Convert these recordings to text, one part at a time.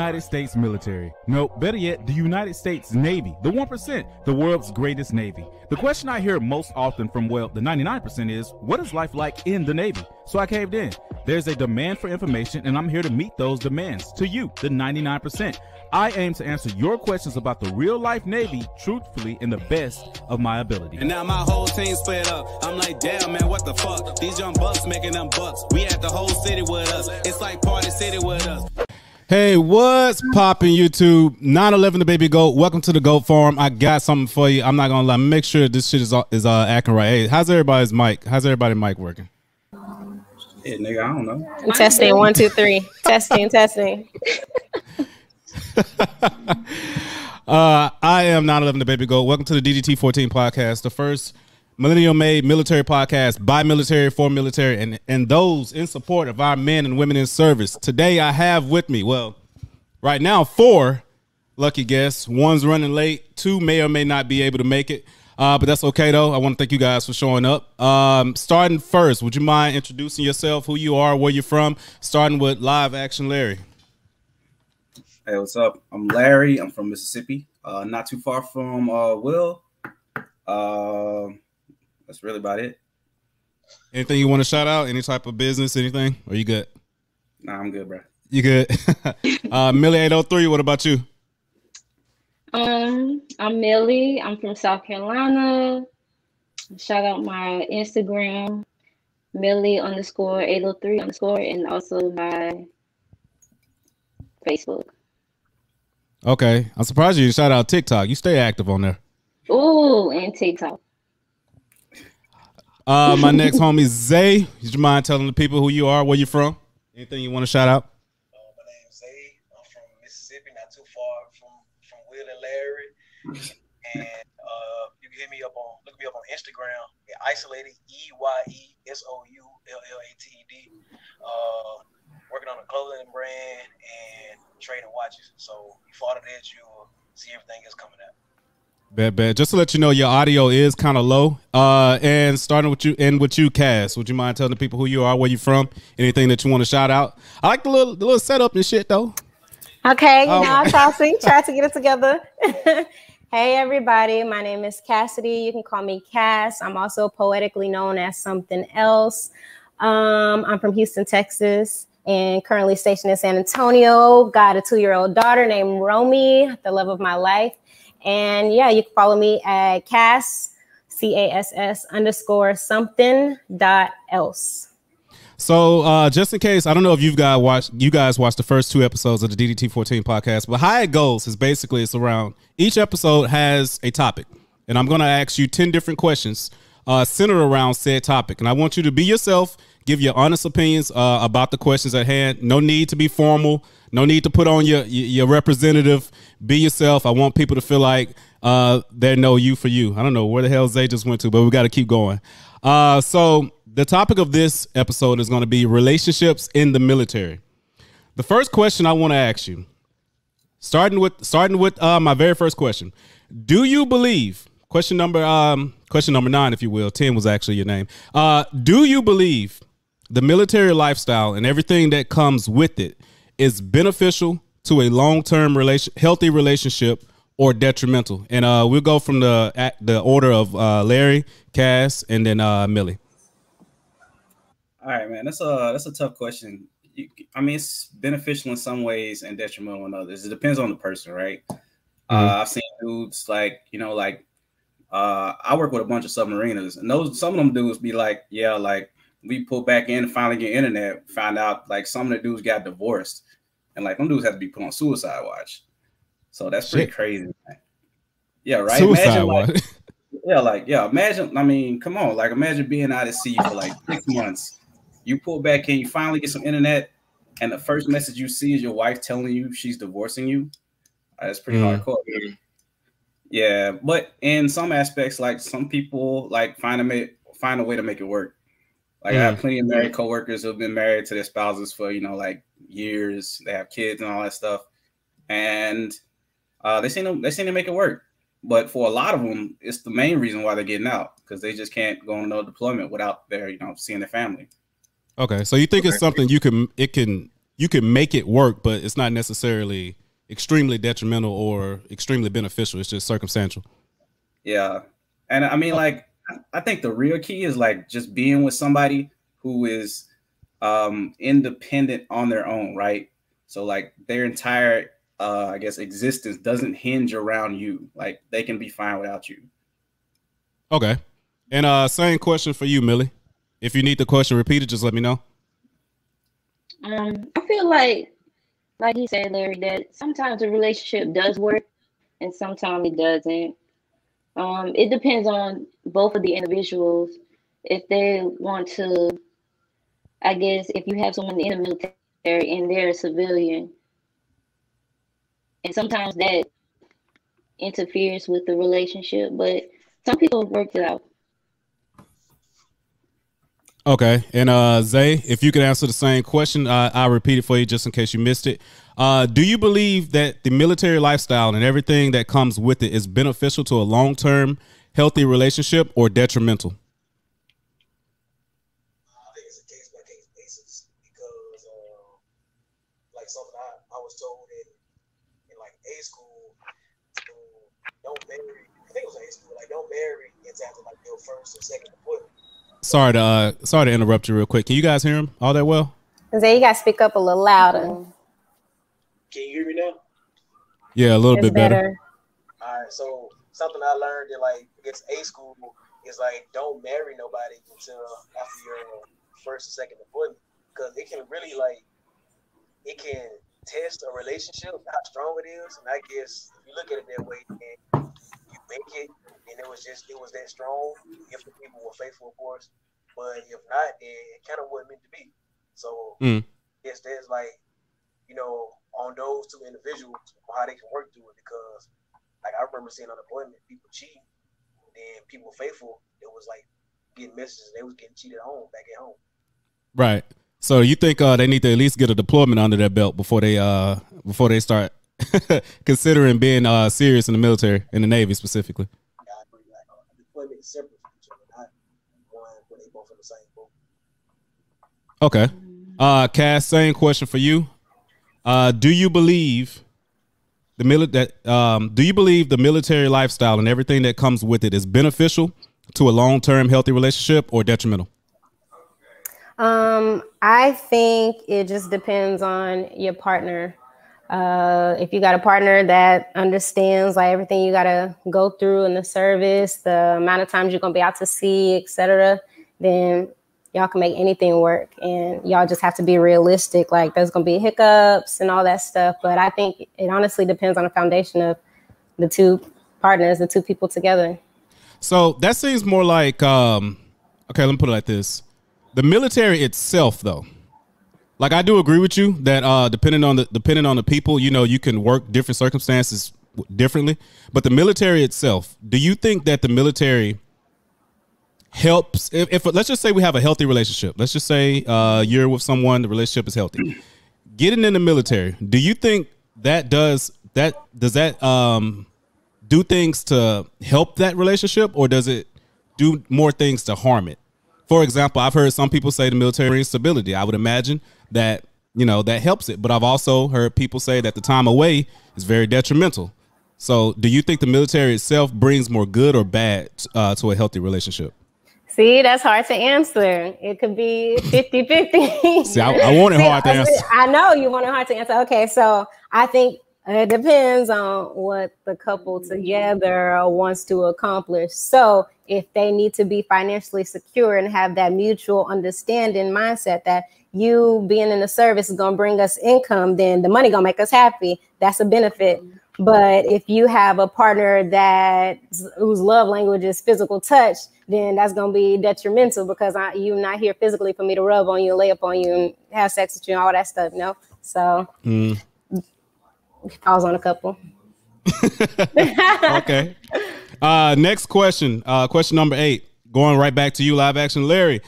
United States military. No, better yet, the United States Navy, the 1%, the world's greatest Navy. The question I hear most often from, well, the 99% is, what is life like in the Navy? So I caved in. There's a demand for information, and I'm here to meet those demands. To you, the 99%. I aim to answer your questions about the real-life Navy, truthfully, in the best of my ability. And now my whole team split up. I'm like, damn, man, what the fuck? These young bucks making them bucks. We had the whole city with us. It's like Party City with us. Hey, what's poppin' YouTube? 911 the baby goat. Welcome to the Goat Farm. I got something for you. I'm not gonna lie. Make sure this shit is acting right. Hey, how's everybody's mic? How's everybody's mic working? Yeah, nigga, I don't know. Testing 1 2 3. Testing. I am 911 the baby goat. Welcome to the DD-TEA-14 podcast, the first millennial-made military podcast by military for military and those in support of our men and women in service. Today I have with me, well, right now 4 lucky guests. 1's running late. 2 may or may not be able to make it, but that's okay though. I want to thank you guys for showing up. Starting first, would you mind introducing yourself, who you are, where you're from, starting with live action Larry? Hey, what's up? I'm Larry. I'm from Mississippi. Not too far from Will. That's really about it. Anything you want to shout out? Any type of business, anything? Or you good? Nah, I'm good, bro. You good? Millie 803, what about you? I'm Millie. I'm from South Carolina. Shout out my Instagram, Millie_803_, and also my Facebook. Okay. I'm surprised you didn't shout out TikTok. You stay active on there. Ooh, and TikTok. My next homie, Zay. Would you mind telling the people who you are, where you're from? Anything you want to shout out? My name's Zay. I'm from Mississippi, not too far from Will and Larry. And you can look me up on Instagram at isolated EYESOULLATED. Working on a clothing brand and trading watches. So you follow that, you'll see everything that's coming out. Bet. Just to let you know, your audio is kind of low. And starting with you, Cass. Would you mind telling the people who you are, where you from, anything that you want to shout out? I like the little setup and shit though. Okay, I try to get it together. Hey everybody, my name is Cassidy. You can call me Cass. I'm also poetically known as something else. I'm from Houston, Texas, and currently stationed in San Antonio. Got a 2-year-old daughter named Romy, the love of my life. And yeah, you can follow me at Cass, CASS_something.else. So just in case, I don't know if you guys watched the first 2 episodes of the DD-TEA-14 podcast, but how it goes is basically it's around each episode has a topic, and I'm going to ask you 10 different questions centered around said topic, and I want you to be yourself, give your honest opinions about the questions at hand. No need to be formal. No need to put on your representative. Be yourself. I want people to feel like they know you for you. I don't know where the hell Zay just went to, but we got to keep going. So the topic of this episode is going to be relationships in the military. The first question I want to ask you, starting with my very first question, do you believe? Question number 9, if you will. 10 was actually your name. Do you believe the military lifestyle and everything that comes with it is beneficial to a long-term healthy relationship or detrimental? And we'll go from the order of Larry, Cass, and then Millie. All right, man. That's a tough question. I mean, it's beneficial in some ways and detrimental in others. It depends on the person, right? I've seen dudes like, I work with a bunch of submariners, and some of them dudes be like, yeah, like we pull back in and finally get internet, find out like some of the dudes got divorced, and like them dudes have to be put on suicide watch. So that's pretty crazy, man. Yeah, right. Suicide watch. Imagine. I mean, come on, like imagine being out at sea for like 6 months. You pull back in, you finally get some internet, and the first message you see is your wife telling you she's divorcing you. That's pretty hardcore. Yeah, but in some aspects, like some people like find a way to make it work. Like I have plenty of married coworkers who've been married to their spouses for like years. They have kids and all that stuff, and they seem to make it work. But for a lot of them, it's the main reason why they're getting out, because they just can't go on another deployment without their seeing their family. Okay, so you think it's something it can you can make it work, but it's not necessarily extremely detrimental or extremely beneficial. It's just circumstantial. Yeah. And I mean, like, I think the real key is like just being with somebody who is independent on their own, right? So like their entire I guess existence doesn't hinge around you. Like they can be fine without you. Okay. And same question for you, Millie. If you need the question repeated, just let me know. I feel like he said, Larry, that sometimes a relationship does work and sometimes it doesn't. It depends on both of the individuals. If they want to, I guess, if you have someone in the military and they're a civilian, and sometimes that interferes with the relationship, but some people have worked it out. Okay. And Zay, if you could answer the same question, I'll repeat it for you just in case you missed it. Do you believe that the military lifestyle and everything that comes with it is beneficial to a long-term healthy relationship or detrimental? I think it's a case-by-case basis because, like something I was told in like A school, to don't marry. I think it was A school, like don't marry until after like your first or second deployment. Sorry to interrupt you real quick. Can you guys hear him all that well? Zay, you got to speak up a little louder. Can you hear me now? Yeah, a little bit better. All right, so something I learned in like I guess A school is like don't marry nobody until after your first or second deployment because it can really like it can test a relationship how strong it is, and I guess if you look at it that way, and you make it, and it was that strong if the people were faithful, of course. But if not, then it kind of wasn't meant to be. So yes, there's like on those two individuals how they can work through it because like I remember seeing on deployment people cheating, and then people faithful. It was like getting messages they was getting cheated on back at home. Right. So you think they need to at least get a deployment under their belt before they start considering being serious in the military, in the Navy specifically? Yeah, I agree. Like, deployment is separate from each other, not one when they both in the same boat. Okay. Cass, same question for you. Do you believe the military lifestyle and everything that comes with it is beneficial to a long-term healthy relationship or detrimental? I think it just depends on your partner. If you got a partner that understands like everything you got to go through in the service, the amount of times you're going to be out to sea, etc., then y'all can make anything work, and y'all just have to be realistic. Like there's going to be hiccups and all that stuff. But I think it honestly depends on the foundation of the two partners, the two people together. So that seems more like, okay, let me put it like this. The military itself, though, like I do agree with you that depending on the people, you can work different circumstances differently. But the military itself, do you think that the military helps? If let's just say we have a healthy relationship, let's just say you're with someone, the relationship is healthy. Getting in the military, do you think that does do things to help that relationship, or does it do more things to harm it? For example, I've heard some people say the military brings stability. I would imagine that, that helps it. But I've also heard people say that the time away is very detrimental. So do you think the military itself brings more good or bad to a healthy relationship? See, that's hard to answer. It could be 50-50. See, I want it hard to answer. I know you want it hard to answer. Okay, so I think it depends on what the couple together wants to accomplish. So if they need to be financially secure and have that mutual understanding mindset that you being in the service is going to bring us income, then the money going to make us happy. That's a benefit. But if you have a partner whose love language is physical touch, then that's going to be detrimental because you're not here physically for me to rub on you, lay up on you, and have sex with you and all that stuff, So falls on a couple. Okay. Next question. Question number 8. Going right back to you, live action Larry.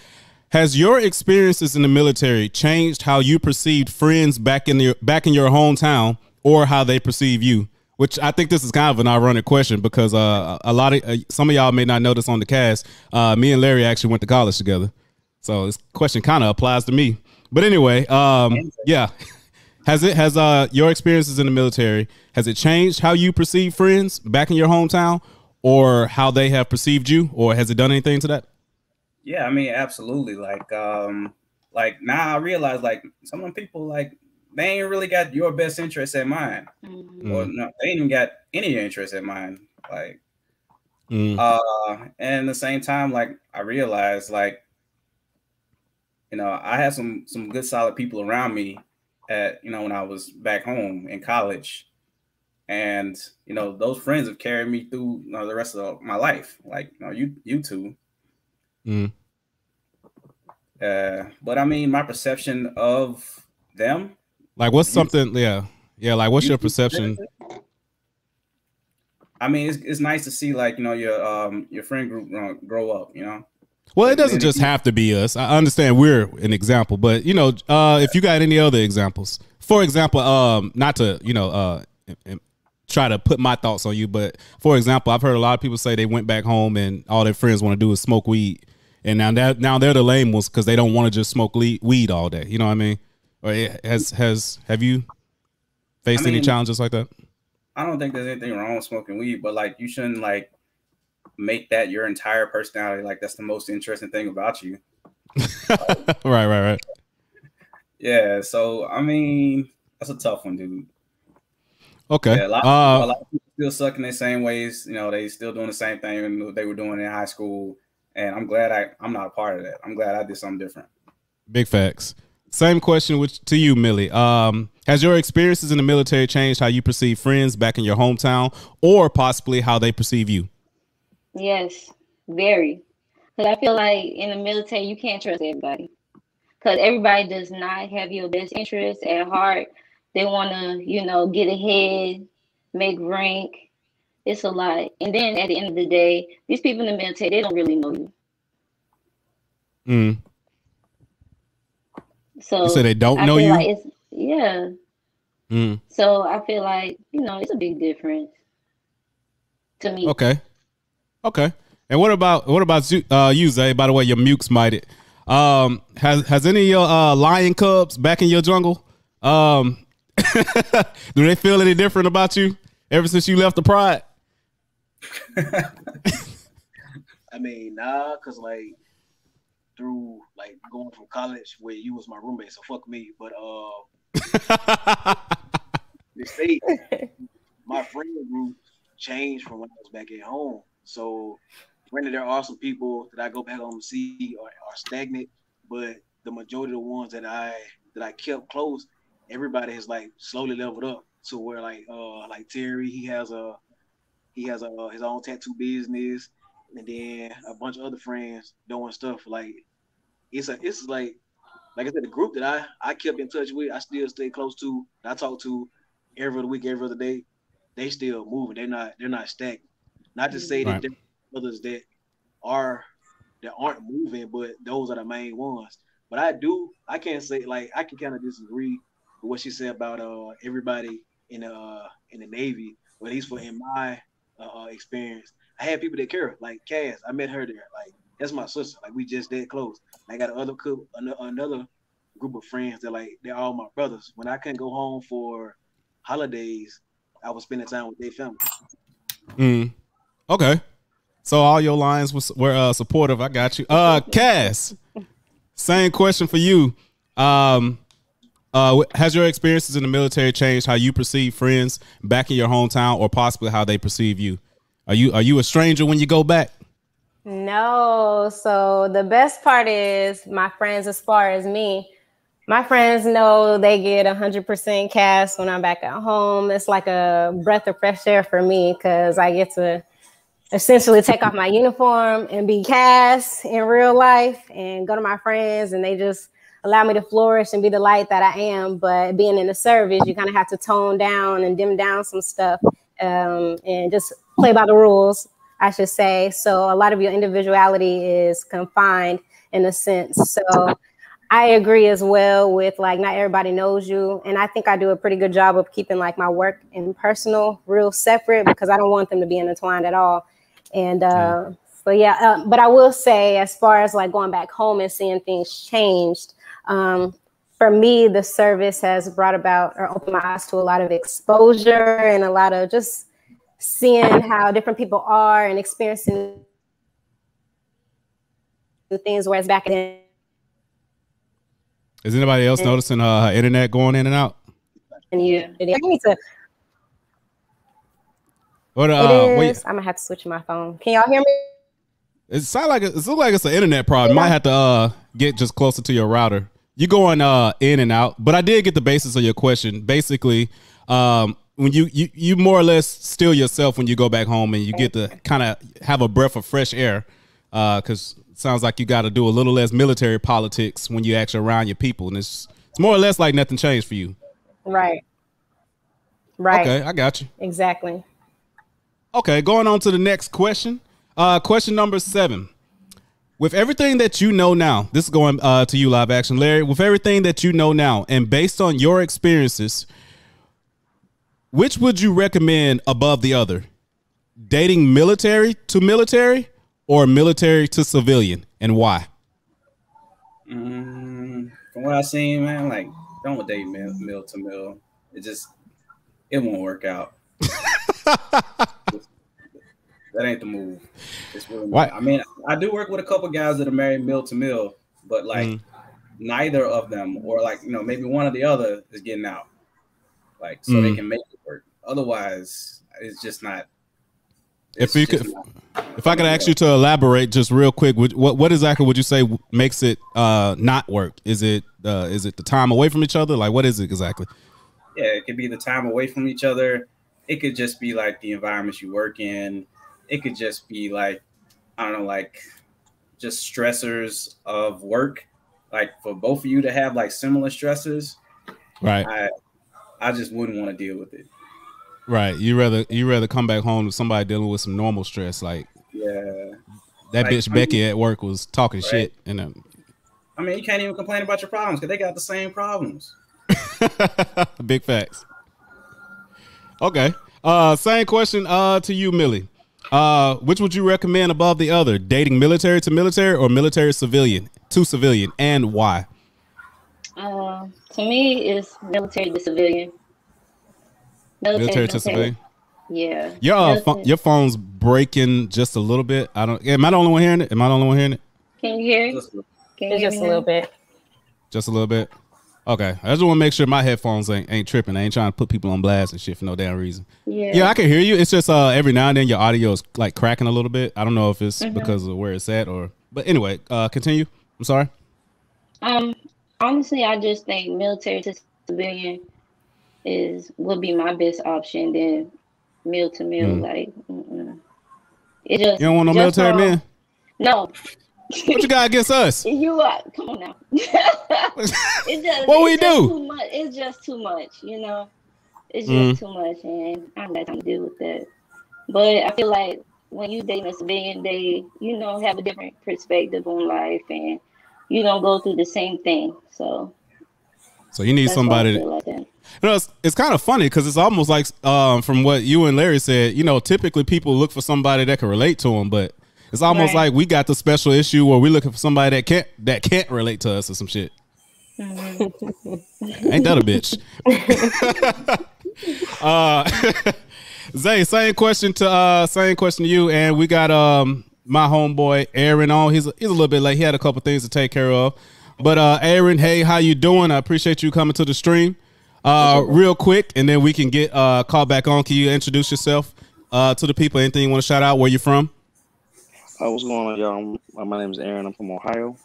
Has your experiences in the military changed how you perceived friends back in your hometown or how they perceive you? Which I think this is kind of an ironic question because some of y'all may not know this on the cast. Me and Larry actually went to college together. So this question kind of applies to me. But anyway, yeah. Has your experiences in the military, has it changed how you perceive friends back in your hometown, or how they have perceived you, or has it done anything to that? Yeah, I mean, absolutely. Like now I realize like some of them people like they ain't really got your best interest in mind, or no, they ain't even got any interest in mind. Like, and at the same time, like I realized like, you know, I had some good solid people around me at, you know, when I was back home in college. And, you know, those friends have carried me through, you know, the rest of my life. Like, you know, you two. But I mean, my perception of them. Like, what's something? Yeah. Like, what's your perception? I mean, it's nice to see, like, you know, your friend group grow up, you know. Well, it doesn't just have to be us. I understand we're an example, but you know, if you got any other examples, for example, not to, you know, try to put my thoughts on you, but for example, I've heard a lot of people say they went back home and all their friends want to do is smoke weed, and now they're the lame ones because they don't want to just smoke weed all day. You know what I mean? Or have you faced any challenges like that? I don't think there's anything wrong with smoking weed, but like you shouldn't like make that your entire personality. Like that's the most interesting thing about you. Right. Yeah. So I mean, that's a tough one, dude. Okay. Yeah, a lot of people still suck in the same ways. You know, they still doing the same thing they were doing in high school. And I'm glad I'm not a part of that. I'm glad I did something different. Big facts. Same question to you, Millie. Has your experiences in the military changed how you perceive friends back in your hometown, or possibly how they perceive you? Yes, very. Because I feel like in the military, you can't trust everybody. Because everybody does not have your best interests at heart. They want to, you know, get ahead, make rank. It's a lot. And then at the end of the day, these people in the military, they don't really know you. So you say they don't know you? Like yeah. So I feel like, you know, it's a big difference to me. Okay. And what about you, Zay? By the way, your muke's mighted. Has any of your lion cubs back in your jungle? Do they feel any different about you ever since you left the pride? I mean, nah, cause like through like going from college where you was my roommate, so fuck me. But the state, my friend group changed from when I was back at home. So granted, there are some people that I go back home and see are stagnant, but the majority of the ones that I kept close, everybody has like slowly leveled up to where like Terry, he has his own tattoo business, and then a bunch of other friends doing stuff like it's like I said, the group that I kept in touch with, I still stay close to, I talk to every other week, every other day. They still moving. They're not stagnant. Not to say that there are others that aren't moving, but those are the main ones. But I can't say, like, I can kind of disagree with what she said about everybody in the Navy, or at least for in my experience. I had people that care, like Cass. I met her there. Like, that's my sister. Like, we just that close. I got another group of friends that like they're all my brothers. When I couldn't go home for holidays, I was spending time with their family. Okay. So all your lines were supportive. I got you. Cass, same question for you. Has your experiences in the military changed how you perceive friends back in your hometown, or possibly how they perceive you? Are you a stranger when you go back? No. So the best part is my friends, as far as me, my friends know they get 100% Cass when I'm back at home. It's like a breath of fresh air for me because I get to essentially take off my uniform and be Cass in real life and go to my friends, and they just allow me to flourish and be the light that I am. But being in the service, you kind of have to tone down and dim down some stuff and just play by the rules, I should say. So a lot of your individuality is confined in a sense. So I agree as well with like not everybody knows you. And I think I do a pretty good job of keeping like my work and personal real separate because I don't want them to be intertwined at all. And so, but I will say, as far as like going back home and seeing things changed, for me, the service has brought about or opened my eyes to a lot of exposure and a lot of just seeing how different people are and experiencing new things. Whereas back then, is anybody else noticing her internet going in and out? And I need to. What? I'm gonna have to switch my phone. Can y'all hear me? It sounds like it looks like it's an internet problem. You might have to get just closer to your router. You're going in and out, but I did get the basis of your question. Basically, when you more or less still yourself when you go back home and you get to kind of have a breath of fresh air, because it sounds like you got to do a little less military politics when you actually around your people, and it's more or less like nothing changed for you. Right. Okay, I got you. Exactly. Okay, going on to the next question. Question number 7. With everything that you know now, this is going to you, live action, Larry. With everything that you know now, and based on your experiences, which would you recommend above the other? Dating military to military or military to civilian, and why? From what I've seen, man, like, don't date mil to mil. It won't work out. That ain't the move. It's really not. I mean, I do work with a couple guys that are married mil to mil, but like neither of them, or like, you know, maybe one or the other is getting out, like, so they can make it work. Otherwise, it's just not. If I could ask you to elaborate just real quick, what exactly would you say makes it not work? Is it the time away from each other? Like, what is it exactly? Yeah, it could be the time away from each other. It could just be like the environments you work in. It could just be like, I don't know, like just stressors of work. Like for both of you to have like similar stressors, right? I just wouldn't want to deal with it. Right. You rather come back home to somebody dealing with some normal stress, like that like, bitch Becky at work was talking shit, and I mean, you can't even complain about your problems because they got the same problems. Big facts. Okay. Same question to you, Millie. Which would you recommend above the other? Dating military to military or military civilian to civilian, and why? To me, it's military to civilian. Military to civilian. Yeah. Your phone's breaking just a little bit. Am I the only one hearing it? Can you hear it? Just a little bit. Just a little bit. Okay, I just want to make sure my headphones ain't tripping. I ain't trying to put people on blast and shit for no damn reason. Yeah, I can hear you. It's just every now and then your audio is like cracking a little bit. I don't know if it's because of where it's at but anyway, continue. I'm sorry. Honestly, I just think military to civilian would be my best option than mil to mil. Like, it just, you don't want no military men? No. What you got against us? You come on now. What we do? It's just too much, you know. It's just too much, and I don't got time to deal with that. But I feel like when you date a civilian, they, you know, have a different perspective on life, and you don't go through the same thing. So you need somebody. Like that. You know, it's kind of funny because it's almost like from what you and Larry said. You know, typically people look for somebody that can relate to them, but it's almost like we got the special issue where we're looking for somebody that can't relate to us or some shit. Ain't that a bitch? Zay, same question to you, and we got my homeboy Aaron on. He's a little bit late. He had a couple things to take care of, but Aaron, hey, how you doing? I appreciate you coming to the stream. Real quick, and then we can get called back on. Can you introduce yourself to the people? Anything you want to shout out? Where you from? What's going on, y'all? My name is Aaron. I'm from Ohio.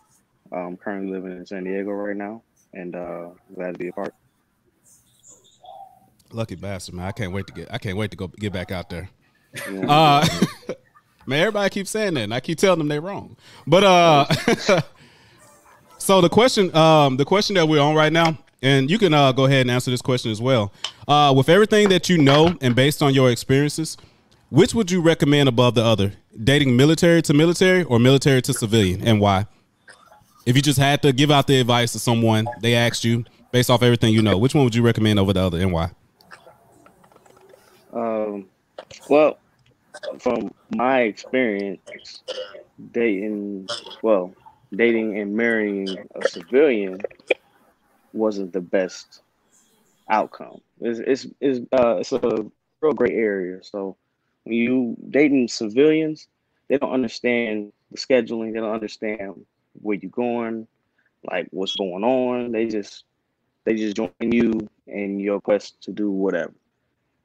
I'm currently living in San Diego right now, and glad to be a part. Lucky bastard, man! I can't wait to go get back out there. Man, everybody keeps saying that, and I keep telling them they're wrong. But so the question that we're on right now, and you can go ahead and answer this question as well. With everything that you know, and based on your experiences, which would you recommend above the other? Dating military to military or military to civilian, and why? If you just had to give out the advice to someone, they asked you, based off everything you know, which one would you recommend over the other, and why? Well, from my experience, dating and marrying a civilian, wasn't the best outcome. It's a real gray area. So when you dating civilians, they don't understand the scheduling. They don't understand where you're going, like what's going on. They just join you in your quest to do whatever.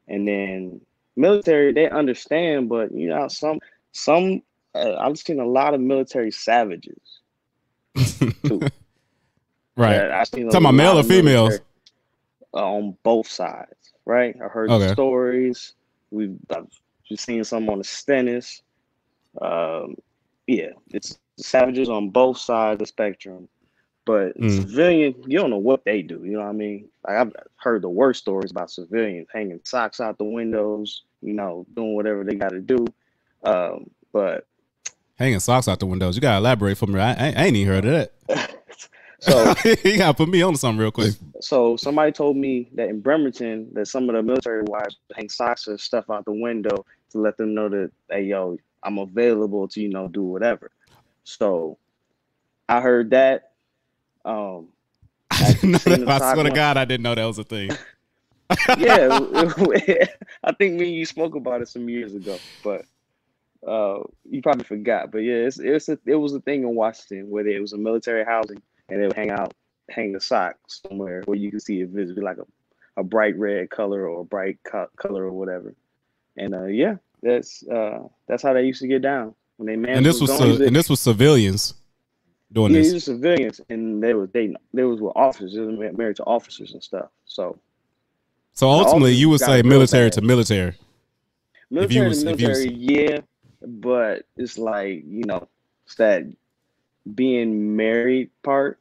And then military, they understand, but you know, some I've seen a lot of military savages too. Right. I've seen talking about male or females? On both sides, right? I heard the stories. I've seen some on the Stennis. Yeah, it's savages on both sides of the spectrum. But civilian, you don't know what they do. You know what I mean? Like I've heard the worst stories about civilians hanging socks out the windows, you know, doing whatever they got to do. But hanging socks out the windows, you gotta elaborate for me. I ain't even heard of that. So you gotta put me on to something real quick. So somebody told me that in Bremerton, that some of the military wives hang socks and stuff out the window to let them know that, hey, yo, I'm available to, you know, do whatever. So I heard that. I swear to God, I didn't know that was a thing. Yeah, I think me and you spoke about it some years ago, but you probably forgot. But yeah, it was a thing in Washington where it was a military housing, and they would hang the socks somewhere where you can see it visibly, like a bright red color or a bright color or whatever. And yeah, that's how they used to get down when they man. And this was civilians doing this. Yeah, these are civilians, and they was with officers. They were married to officers and stuff. So ultimately, you would say military to military. Military to military, yeah, but it's like, you know, it's that being married part.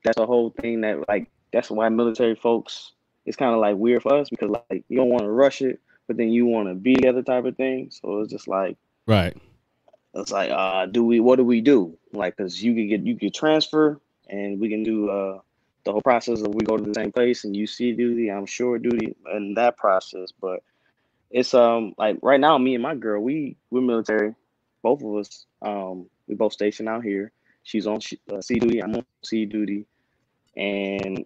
That's a whole thing that, like, that's why military folks, it's kind of like weird for us, because like you don't want to rush it, but then you want to be together type of thing. So it's just like, right. It's like, what do we do? Like, cause you could transfer, and we can do the whole process of we go to the same place and you see duty, I'm sure duty, and that process. But it's like right now, me and my girl, we're military, both of us. We both stationed out here. She's on sea duty, I'm on sea duty, and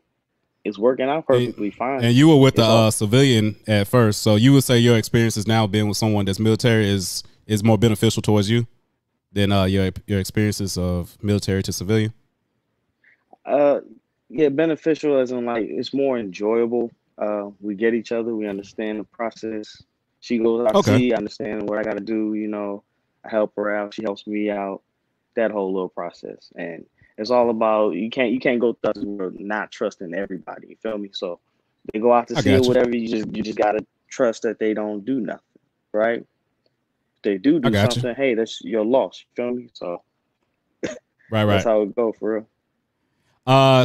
it's working out perfectly fine. And you were with the civilian at first, so you would say your experiences now being with someone that's military is more beneficial towards you than your experiences of military to civilian? Yeah, beneficial as in like it's more enjoyable. We get each other, we understand the process. She goes out to sea, I understand what I gotta do, you know, I help her out, she helps me out, that whole little process. And it's all about you can't go through this world not trusting everybody, you feel me? So they go out to sea or whatever, you just gotta trust that they don't do nothing, right? They do something, hey, that's your loss. You feel me? So right. That's how it go for real.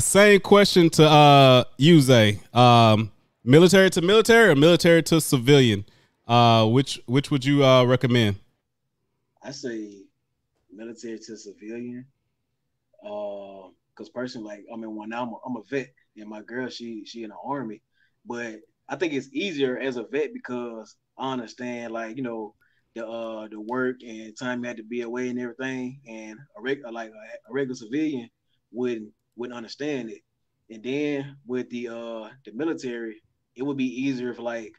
Same question to you, Zay. Military to military or military to civilian? Which would you recommend? I say military to civilian. Because personally, like, I mean, when I'm a vet, and my girl, she in the Army, but I think it's easier as a vet because I understand, like, you know, the work and time you had to be away and everything, and a regular civilian wouldn't understand it. And then with the military, it would be easier if like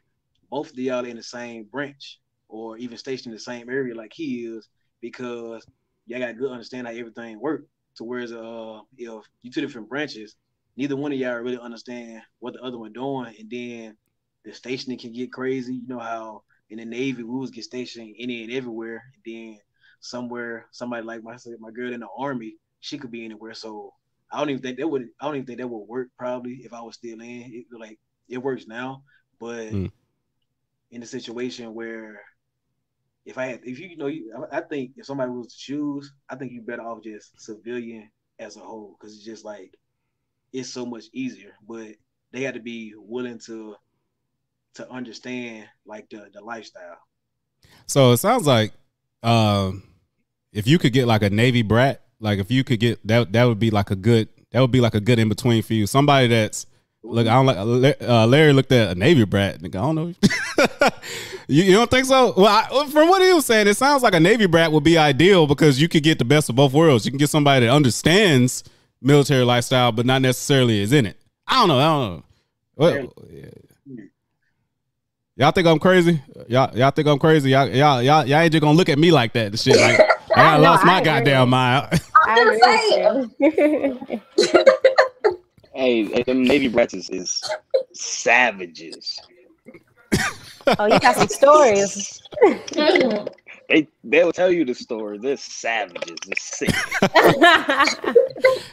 both of y'all in the same branch or even stationed in the same area like he is, because y'all got a good understanding how everything works. So whereas if you two different branches, neither one of y'all really understand what the other one doing, and then the stationing can get crazy. You know how in the Navy we was get stationed any and everywhere, and then somebody like my girl in the Army, she could be anywhere. So I don't even think that would work probably if I was still in. It works now, but in a situation where I think if somebody was to choose, I think you're better off just civilian as a whole, because it's just like it's so much easier. But they had to be willing to understand like the lifestyle. So it sounds like if you could get like a Navy brat, like if you could get that would be like a good in between for you. Somebody that's look, I don't like Larry looked at a Navy brat. Nigga, I don't know. you don't think so? Well, from what he was saying, it sounds like a Navy brat would be ideal because you could get the best of both worlds. You can get somebody that understands military lifestyle, but not necessarily is in it. I don't know. Well, y'all think I'm crazy? Y'all think I'm crazy? Y'all ain't just gonna look at me like that. The shit, like I lost my goddamn mind. I Hey, them Navy brats is savages. Oh, you got some stories. They'll tell you the story. They're savages. They're sick.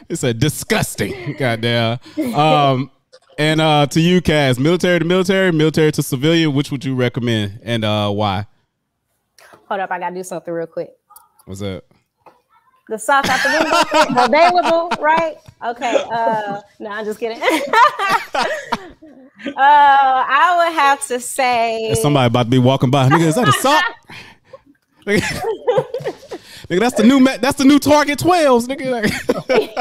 It's a disgusting. Goddamn. And to you, Cass, military to military, military to civilian, which would you recommend and why? Hold up, I gotta do something real quick. What's that? The sock out the window, available, right? Okay. No, I'm just kidding. I would have to say There's somebody about to be walking by. Nigga, is that a sock? Nigga, that's the new Target 12s, nigga.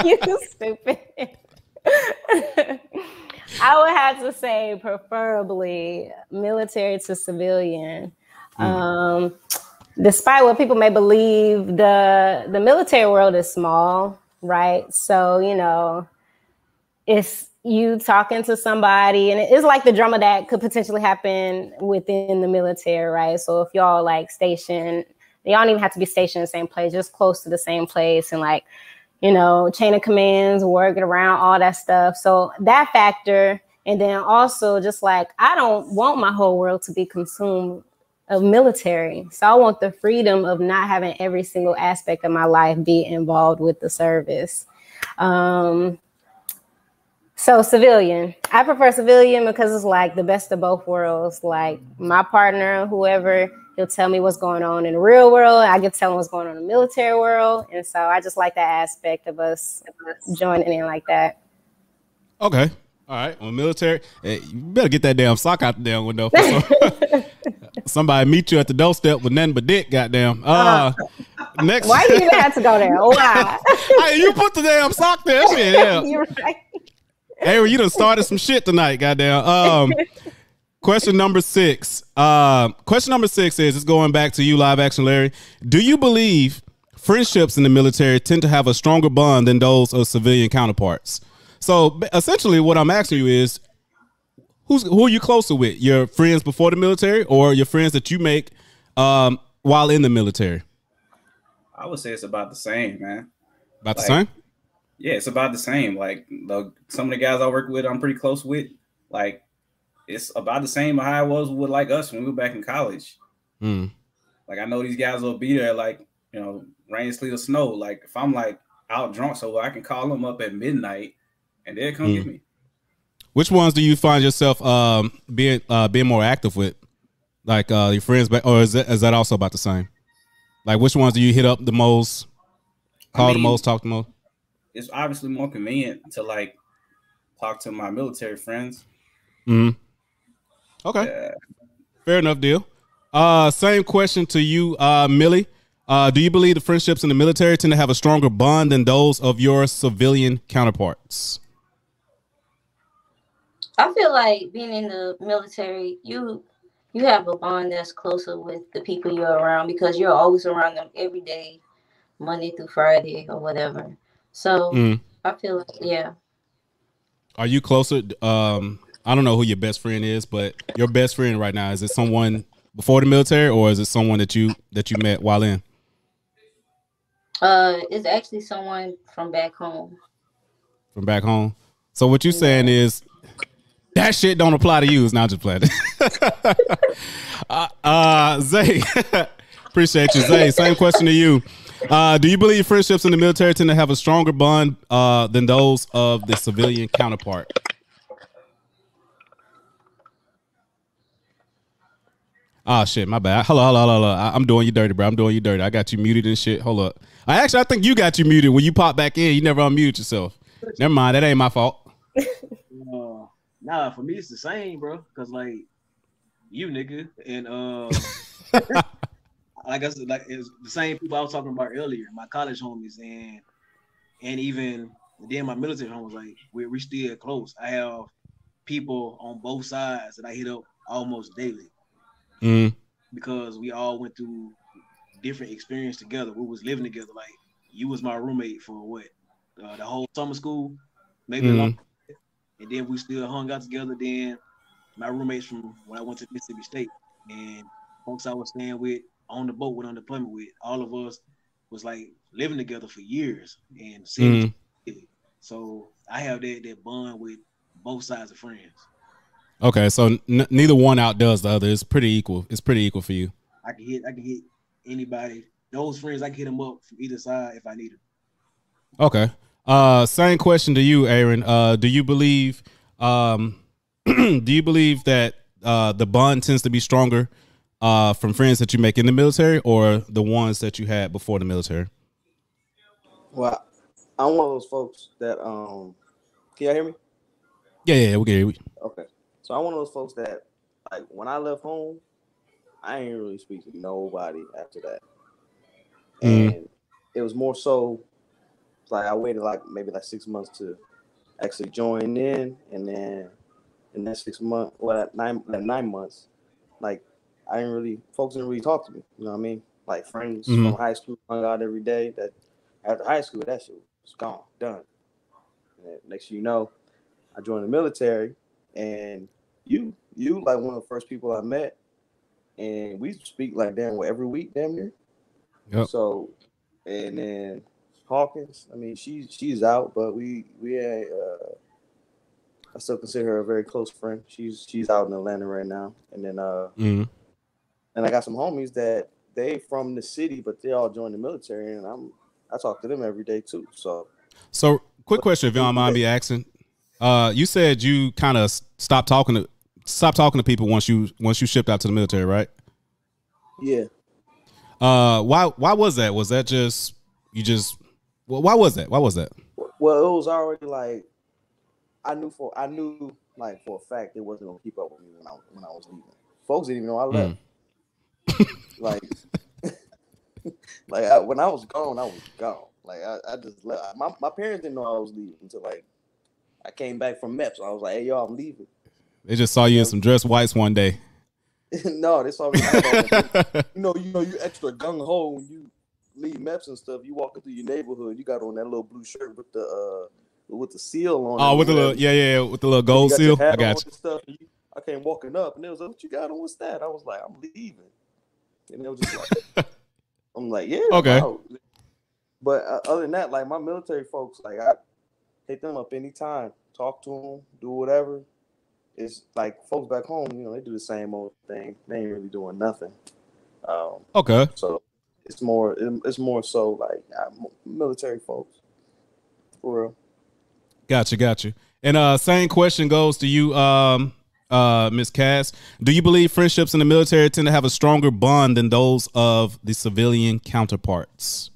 You stupid. I would have to say preferably military to civilian. Despite what people may believe, the military world is small, right? So, you know, it's you talking to somebody, and it's like the drama that could potentially happen within the military, right? So if y'all like stationed, y'all don't even have to be stationed in the same place, just close to the same place, and like, you know, chain of commands, working around, all that stuff. So that factor, and then also just like, I don't want my whole world to be consumed of military. So I want the freedom of not having every single aspect of my life be involved with the service. So civilian, I prefer civilian because it's like the best of both worlds. Like my partner, whoever, he'll tell me what's going on in the real world. I get to tell him what's going on in the military world. And so I just like that aspect of us joining in like that. Okay. All right. Well, military, you better get that damn sock out the damn window. Somebody meet you at the doorstep with nothing but dick, goddamn. Next. Why you even have to go there? Why? Hey, you put the damn sock there. Shit, yeah. You're right. Hey, well, you done started some shit tonight, goddamn. Question number 6. Question number 6 is, it's going back to you, live action Larry. Do you believe friendships in the military tend to have a stronger bond than those of civilian counterparts? So essentially what I'm asking you is, who are you closer with? Your friends before the military or your friends that you make while in the military? I would say it's about the same, man. About the same? Yeah, it's about the same. Like some of the guys I work with, I'm pretty close with. Like it's about the same how it was with like us when we were back in college. Like I know these guys will be there, like, you know, rain, sleet, or snow. Like if I'm like out drunk, so I can call them up at midnight and they'll come get me. Which ones do you find yourself being more active with? Like your friends, or is that also about the same? Like which ones do you hit up the most, call the most, talk the most? It's obviously more convenient to like talk to my military friends. Okay. Yeah. Fair enough deal. Same question to you, Millie. Do you believe the friendships in the military tend to have a stronger bond than those of your civilian counterparts? I feel like being in the military, you have a bond that's closer with the people you're around because you're always around them every day, Monday through Friday or whatever. So I feel like, yeah. Are you closer? I don't know who your best friend is, but your best friend right now, is it someone before the military or is it someone that you met while in? It's actually someone from back home. From back home. So what you're saying is that shit don't apply to you. It's not just playing. Zay, appreciate you, Zay. Same question to you. Do you believe friendships in the military tend to have a stronger bond than those of the civilian counterpart? Oh shit, my bad. Hello. I'm doing you dirty, bro. I'm doing you dirty. I got you muted and shit. Hold up. I think you got you muted when you pop back in. You never unmute yourself. Never mind. That ain't my fault. Nah, for me it's the same, bro. Cause like you, nigga, and like I said, like it's the same people I was talking about earlier. My college homies and even then my military homies. Like we're still close. I have people on both sides that I hit up almost daily. Because we all went through different experience together. We was living together. Like you was my roommate for what the whole summer school, maybe a long, and then we still hung out together. Then my roommates from when I went to Mississippi State and folks I was staying with on the boat with on deployment with, all of us was like living together for years and seeing. So I have that bond with both sides of friends. Okay, so neither one outdoes the other. It's pretty equal. It's pretty equal for you. I can hit anybody. Those friends, I can hit them up from either side if I need them. Okay. Same question to you, Aaron. Do you believe that the bond tends to be stronger from friends that you make in the military or the ones that you had before the military? Well, I'm one of those folks that can y'all hear me? Yeah, we can hear you. Okay. So I'm one of those folks that, like, when I left home, I ain't really speak to nobody after that. And it was more so like I waited maybe 6 months to actually join in, and then in that 6 months, that 9 months, like folks didn't really talk to me. You know what I mean? Like friends from high school hung out every day. That after high school, that shit was gone, done. And next thing you know, I joined the military, and you like one of the first people I met, and we speak like every week, damn near. Yep. So, and then Hawkins, I mean, she's out, but we I still consider her a very close friend. She's out in Atlanta right now, and then and I got some homies that they from the city, but they all joined the military, and I talk to them every day too. So quick question, if you don't mind me asking, you said you kind of stopped talking to people once you shipped out to the military, right? Yeah. Why was that? Was that just why was that? Well, it was already like I knew for a fact it wasn't gonna keep up with me when I was leaving. Folks didn't even know I left. When I was gone, I was gone. Like I just left. My parents didn't know I was leaving until like I came back from MEP. So I was like, "Hey, y'all, I'm leaving." They just saw you in some dress whites one day. No, they saw me. You extra gung ho when you leave MEPs and stuff. You walking through your neighborhood, you got on that little blue shirt with the seal on. Oh, with the little with the little gold seal. I got you. Stuff, I came walking up, and they was like, "What you got on? What's that?" I was like, "I'm leaving," and they was just like, "I'm like, yeah, okay." But other than that, like my military folks, like I hit them up anytime, talk to them, do whatever. It's like folks back home, they do the same old thing. They ain't really doing nothing. Okay. So it's more so like military folks, for real. Gotcha. And same question goes to you, Ms. Cass. Do you believe friendships in the military tend to have a stronger bond than those of the civilian counterparts?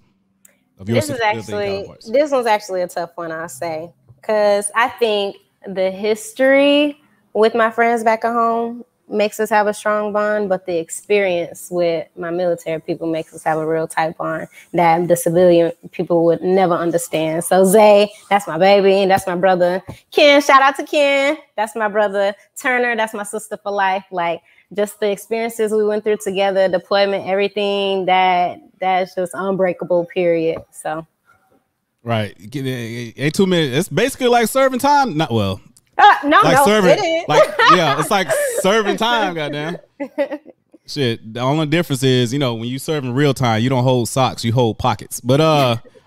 This one's actually a tough one, I'll say, because I think the history with my friends back at home makes us have a strong bond, but the experience with my military people makes us have a real tight bond that the civilian people would never understand. So Zay, that's my baby, and that's my brother. Ken, shout out to Ken. That's my brother. Turner, that's my sister for life. Like just the experiences we went through together, deployment, everything, that's just unbreakable, period. So right. Ain't 2 minutes. It's basically like serving time. Serving, it is. It's like serving time, goddamn. Shit. The only difference is, when you serve in real time, you don't hold socks, you hold pockets. But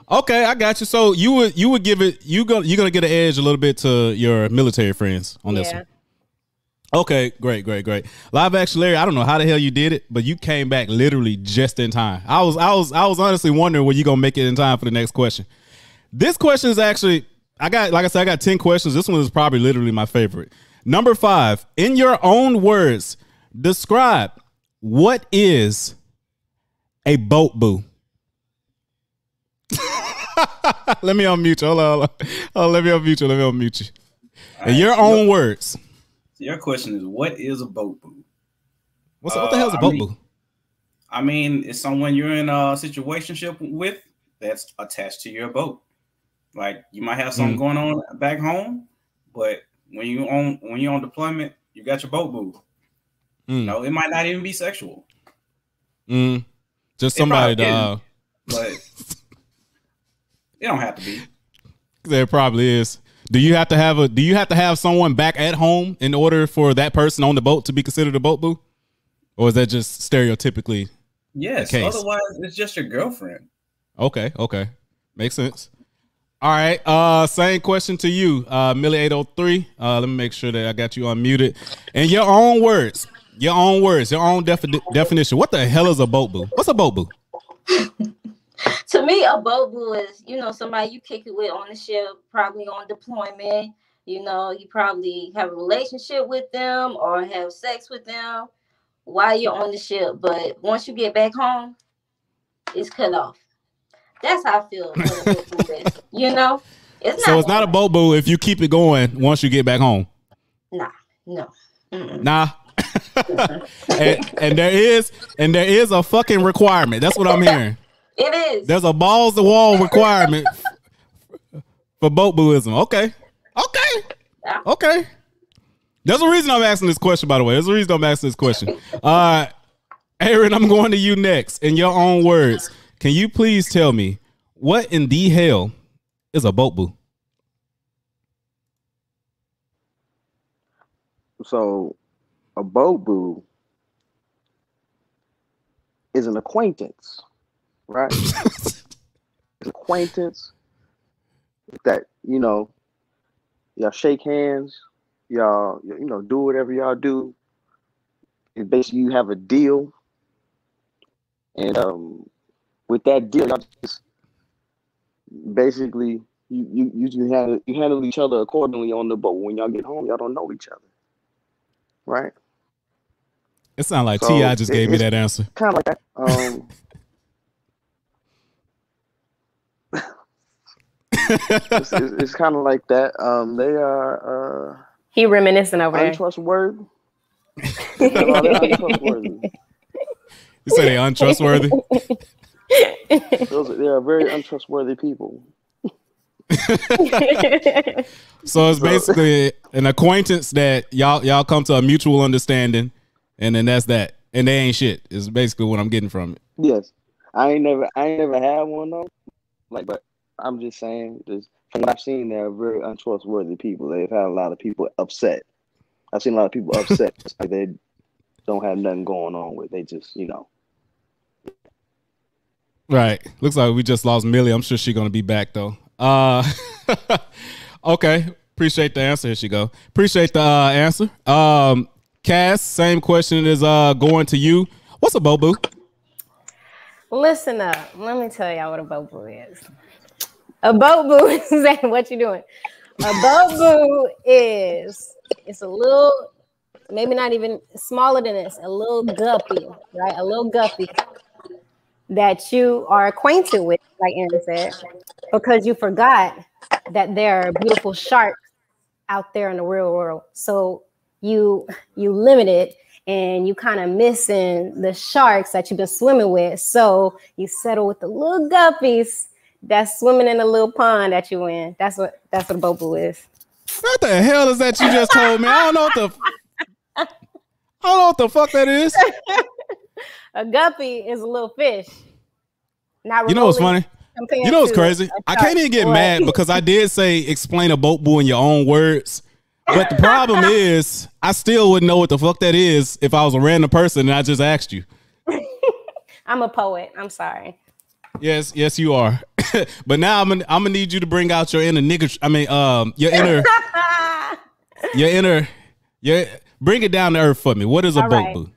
okay, I got you. So you would give it. You're gonna get an edge a little bit to your military friends on this one. Okay, great. Live action Larry, I don't know how the hell you did it, but you came back literally just in time. I was honestly wondering when you gonna make it in time for the next question. This question is actually. I got 10 questions. This one is probably literally my favorite. Number 5, in your own words, describe what is a boat boo. Let me unmute you. Hold on. Let me unmute you. In your own words. Your question is, what is a boat boo? What the hell is a boat boo? I mean, it's someone you're in a situationship with that's attached to your boat. Like you might have something going on back home, but when you on deployment, you got your boat boo. No, it might not even be sexual. Just somebody but it don't have to be. There probably is. Do you have to have someone back at home in order for that person on the boat to be considered a boat boo? Or is that just stereotypically Yes. the case? Otherwise, it's just your girlfriend. Okay. Makes sense. All right. Same question to you, Millie803. Let me make sure that I got you unmuted. In your own words, your own definition. What the hell is a boat boo? What's a boat boo? To me, a boat boo is, somebody you kick it with on the ship, probably on deployment. You probably have a relationship with them or have sex with them while you're on the ship. But once you get back home, it's cut off. That's how I feel. What a boat boo is, It's not a boat boo if you keep it going once you get back home. Nah, no. Mm-mm. Nah. and there is a fucking requirement. That's what I'm hearing. It is. There's a balls to wall requirement for boat booism. Okay. There's a reason I'm asking this question, by the way. Aaron, I'm going to you next. In your own words, can you please tell me what in the hell is a boat boo? So, a boat boo is an acquaintance, right? It's an acquaintance that, y'all shake hands, y'all, do whatever y'all do. And basically you have a deal. And with that deal, y'all just basically you handle each other accordingly on the boat. When y'all get home, y'all don't know each other. Right? It sounds like T.I. just gave me that answer. Kind of like that. It's kind of like that. They are he reminiscing over untrustworthy. They're untrustworthy. You say they're untrustworthy? They are very untrustworthy people. So it's basically an acquaintance that y'all come to a mutual understanding, and then that's that. And they ain't shit. Is basically what I'm getting from it. Yes, I ain't never had one though. But I'm just saying, from what I've seen, they're very untrustworthy people. They've had a lot of people upset. I've seen a lot of people upset. Like they don't have nothing going on with. They just, Right. Looks like we just lost Millie. I'm sure she's gonna be back though. Okay. Appreciate the answer. Here she go. Appreciate the answer. Cass, same question is going to you. What's a boat boo? Listen up. Let me tell y'all what a boat boo is. A boat boo is what you doing. A boat boo is it's a little, maybe not even smaller than this, a little guppy, right? A little guppy that you are acquainted with, like Aaron said, because you forgot that there are beautiful sharks out there in the real world. So you limit it and you kind of missing the sharks that you've been swimming with. So you settle with the little guppies that's swimming in the little pond that you in. That's what a boat boo is. What the hell is that you just told me? I don't know what the fuck that is. A guppy is a little fish. Not you know what's funny? You know what's crazy? I can't even get mad because I did say explain a boat boo in your own words. But the problem is I still wouldn't know what the fuck that is if I was a random person and I just asked you. I'm a poet. I'm sorry. Yes, you are. But now I'm gonna need you to bring out your inner nigga. I mean, bring it down to earth for me. What is a boat boo?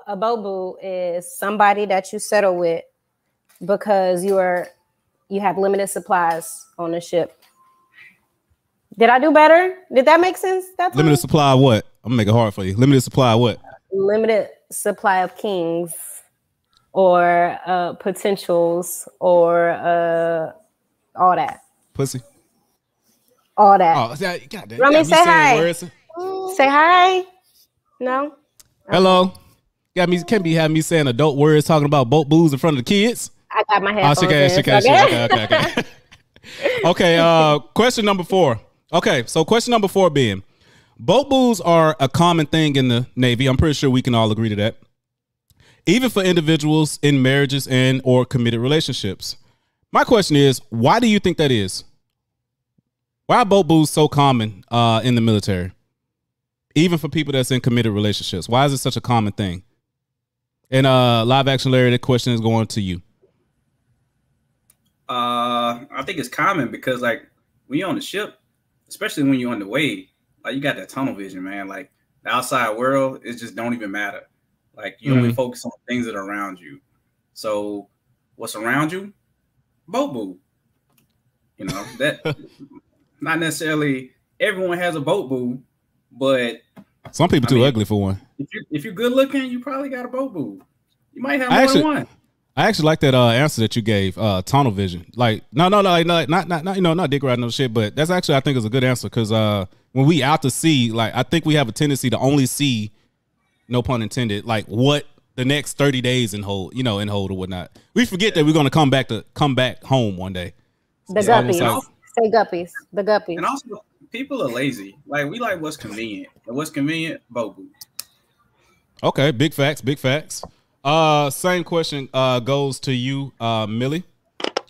A boat boo is somebody that you settle with because you have limited supplies on the ship. Did I do better? Did that make sense? Limited supply of what? I'm gonna make it hard for you. Limited supply of what? Limited supply of kings or potentials or all that. Pussy. All that. Oh, goddamn. Let me say hi. Say hi. No. Hello. Can't be having me saying adult words talking about boat boos in front of the kids. I got my headphones Okay. Okay. Question number 4. Okay, so question number 4 being, boat boos are a common thing in the Navy. I'm pretty sure we can all agree to that. Even for individuals in marriages and or committed relationships. My question is, why do you think that is? Why are boat boos so common in the military? Even for people that's in committed relationships. Why is it such a common thing? And live action Larry, the question is going to you. I think it's common because like when you're on the ship, especially when you're on the wave, like you got that tunnel vision, man. Like the outside world, it just don't even matter. Like you only focus on things that are around you. So what's around you? Boat boo. You know, that not necessarily everyone has a boat boo, but some people too ugly for one. If you're good looking, you probably got a boat boo. You might have more than one. I actually like that answer that you gave, tunnel vision. Like, not not dick riding no shit, but that's actually I think is a good answer because when we out to sea, like I think we have a tendency to only see, no pun intended, like what the next 30 days in hold or whatnot. We forget that we're gonna come back home one day. The guppies. Like, say guppies. The guppies. And also people are lazy. Like we like what's convenient. And what's convenient, boat boo. Okay, big facts, big facts. Same question goes to you, Millie.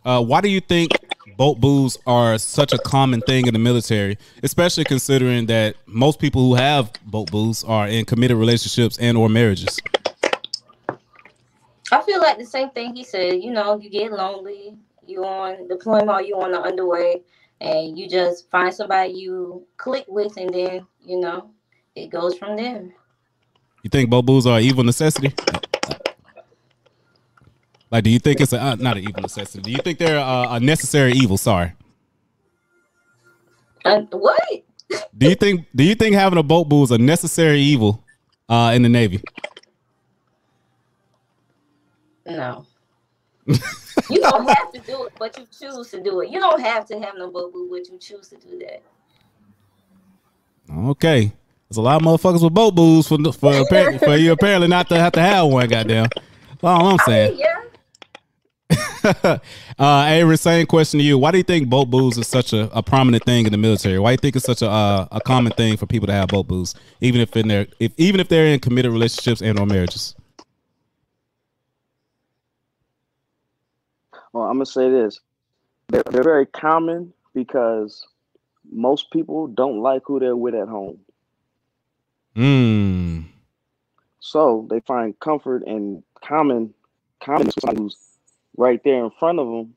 Why do you think boat boos are such a common thing in the military, especially considering that most people who have boat boos are in committed relationships and or marriages? I feel like the same thing he said. You know, you get lonely, you on deployment, or you on the underway, and you just find somebody you click with, and then you know it goes from there. You think boat boos are an evil necessity? Like, do you think it's not an evil necessity? Do you think they're a necessary evil? Sorry. What? Do you think having a boat boo is a necessary evil in the Navy? No. You don't have to do it, but you choose to do it. You don't have to have no boat boo, but you choose to do that. Okay. There's a lot of motherfuckers with boat boos for you apparently not to have to have one. Goddamn. That's all I'm saying. Yeah. Avery, same question to you. Why do you think boat boos is such a prominent thing in the military? Why do you think it's such a common thing for people to have boat boos, even if they're in committed relationships and or marriages? Well, I'm gonna say this: they're very common because most people don't like who they're with at home. So they find comfort and common who's right there in front of them.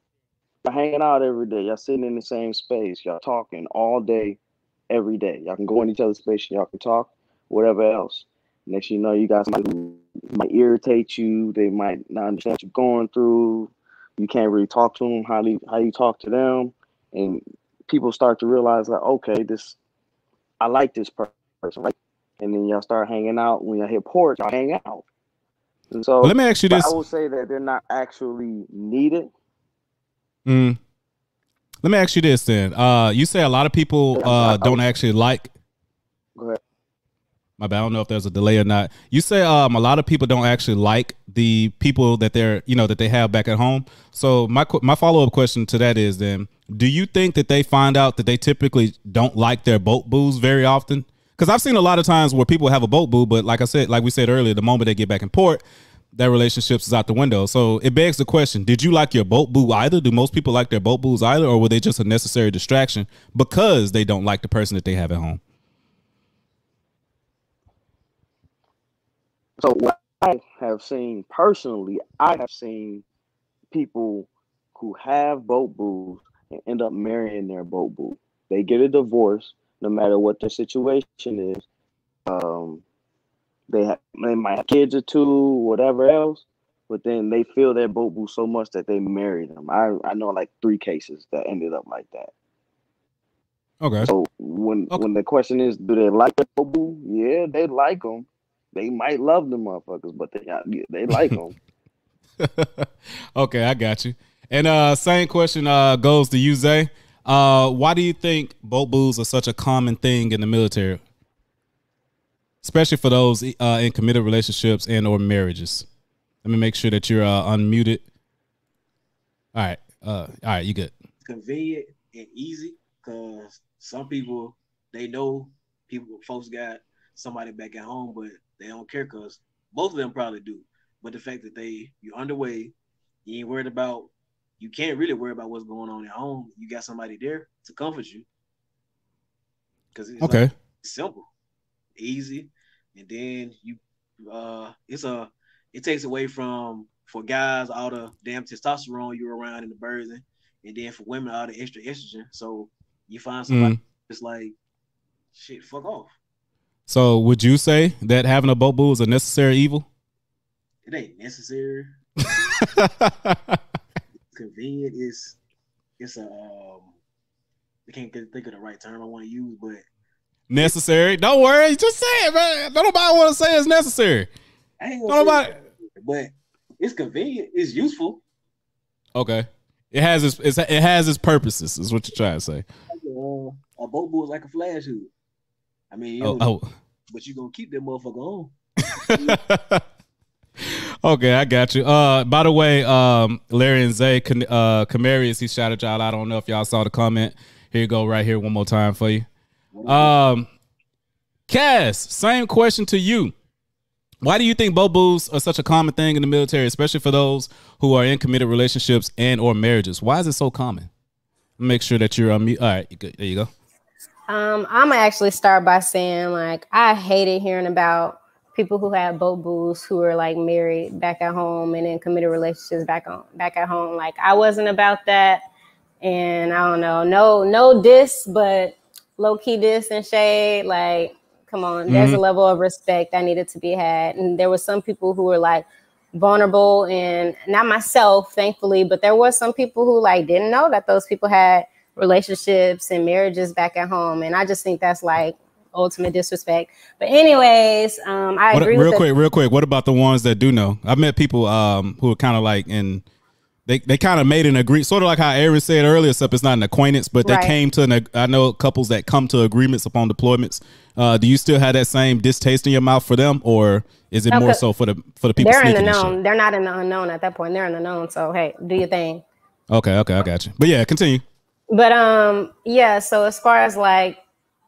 Y'all hanging out every day. Y'all sitting in the same space. Y'all talking all day, every day. Y'all can go in each other's space. Y'all can talk, whatever else. Next thing you know, you got somebody who might irritate you. They might not understand what you're going through. You can't really talk to them how you talk to them. And people start to realize like, okay, I like this person, right? And then y'all start hanging out. When y'all hit port, y'all hang out. And so let me ask you this. I will say that they're not actually needed. Let me ask you this then. You say a lot of people don't actually like. Go ahead. My bad. I don't know if there's a delay or not. You say a lot of people don't actually like the people that that they have back at home. So my follow-up question to that is then, do you think that they find out that they typically don't like their boat boos very often? Because I've seen a lot of times where people have a boat boo, but like we said earlier, the moment they get back in port, their relationships is out the window. So it begs the question, did you like your boat boo either? Do most people like their boat boos either? Or were they just a necessary distraction because they don't like the person that they have at home? So what I have seen personally, I have seen people who have boat boos and end up marrying their boat boo. They get a divorce no matter what their situation is. They might have kids or two, whatever else, but then they feel their boat boo so much that they marry them. I know like 3 cases that ended up like that. Okay. So when the question is, do they like the boat boo? Yeah, they like them. They might love them motherfuckers, but they like them. Okay, I got you. And same question goes to you, Zay. Why do you think boat boos are such a common thing in the military, especially for those in committed relationships and or marriages? Let me make sure that you're unmuted. All right, you good? Convenient and easy because some people they know folks got somebody back at home, but they don't care because both of them probably do. But the fact that you're underway, you ain't worried about. You can't really worry about what's going on at home. You got somebody there to comfort you. because it's Okay. like simple, easy, and then it takes away from for guys all the damn testosterone you're around in the birds, and then for women all the extra estrogen. So you find somebody that's like, shit, fuck off. So would you say that having a boat boo is a necessary evil? It ain't necessary. Convenient is it's a I can't think of the right term I want to use, but necessary. Don't worry, just say it, man. Don't nobody want to say it's necessary. I ain't gonna say it, but it's convenient. It's useful. Okay, it has its purposes. Is what you're trying to say. A boat boo is like a flash hood. I mean, but you gonna keep that motherfucker on. Okay, I got you. By the way, Larry and Zay, Camarius, he shouted y'all. I don't know if y'all saw the comment. Here you go, right here, one more time for you. Cass, same question to you. Why do you think boat boos are such a common thing in the military, especially for those who are in committed relationships and or marriages? Why is it so common? Make sure that you're on mute. All right, there you go. I'm gonna actually start by saying, like, I hated hearing about people who had boat boos who were like married back at home and in committed relationships back at home. Like, I wasn't about that, and I don't know, no diss, but low key diss and shade. Like, come on, there's a level of respect that needed to be had, and there was some people who were like vulnerable, and not myself, thankfully, but there was some people who like didn't know that those people had relationships and marriages back at home, and I just think that's like ultimate disrespect. But anyways, I agree. Real quick. What about the ones that do know? I've met people who are kind of like they kind of made an agree, sort of like how Aaron said earlier, except it's not an acquaintance, but they came to I know couples that come to agreements upon deployments. Do you still have that same distaste in your mouth for them, or is it more so for the people? They're in the known. They're not in the unknown at that point. They're in the known. So hey, do your thing. Okay, I got you. But yeah, continue. But yeah. So as far as like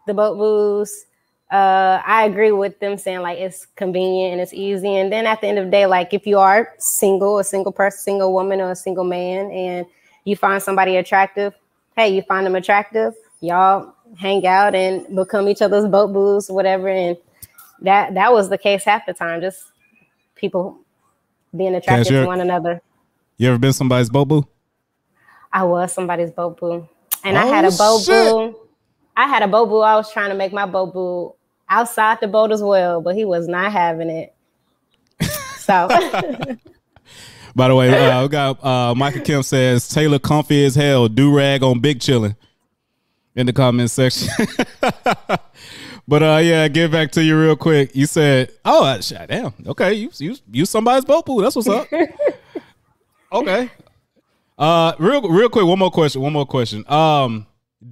the boat boos, I agree with them saying like it's convenient and it's easy. And then at the end of the day, like if you are single, a single person, single woman, or a single man, and you find somebody attractive, hey, you find them attractive, y'all hang out and become each other's boat boos, whatever. And that was the case half the time, just people being attracted to one another. You ever been somebody's boat boo? I was somebody's boat boo, and I had a boat boo. I had a boat boo. I was trying to make my boat boo outside the boat as well, but he was not having it. So, by the way, we got Michael Kim says Taylor comfy as hell, do rag on big chilling in the comment section. But yeah, get back to you real quick. You said, "Oh, damn, okay, you somebody's boat boo. That's what's up." Okay. Real quick, one more question.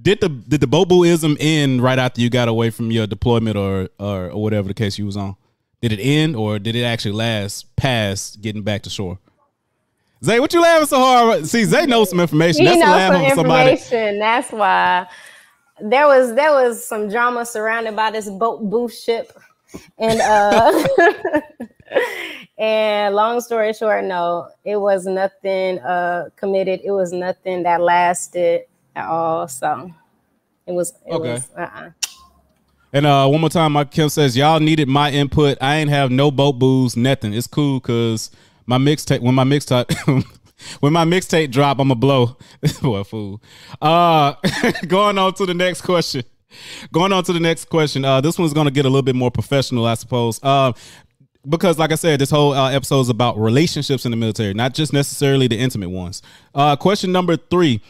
Did the boat booism end right after you got away from your deployment or whatever the case you was on? Did it end, or did it actually last past getting back to shore? Zay, what you laughing so hard? See, Zay knows some information. He knows some information. That's why there was some drama surrounded by this boat boo ship, and and long story short, no, it was nothing committed. It was nothing that lasted at all. So it was okay. And one more time, Mike Kim says, y'all needed my input. I ain't have no boat boos, nothing. It's cool because my mixtape when my mixtape drop, I'm a blow. Boy, fool. Going on to the next question. This one's gonna get a little bit more professional, I suppose. Because like I said, this whole episode is about relationships in the military, not just necessarily the intimate ones. Question number 3.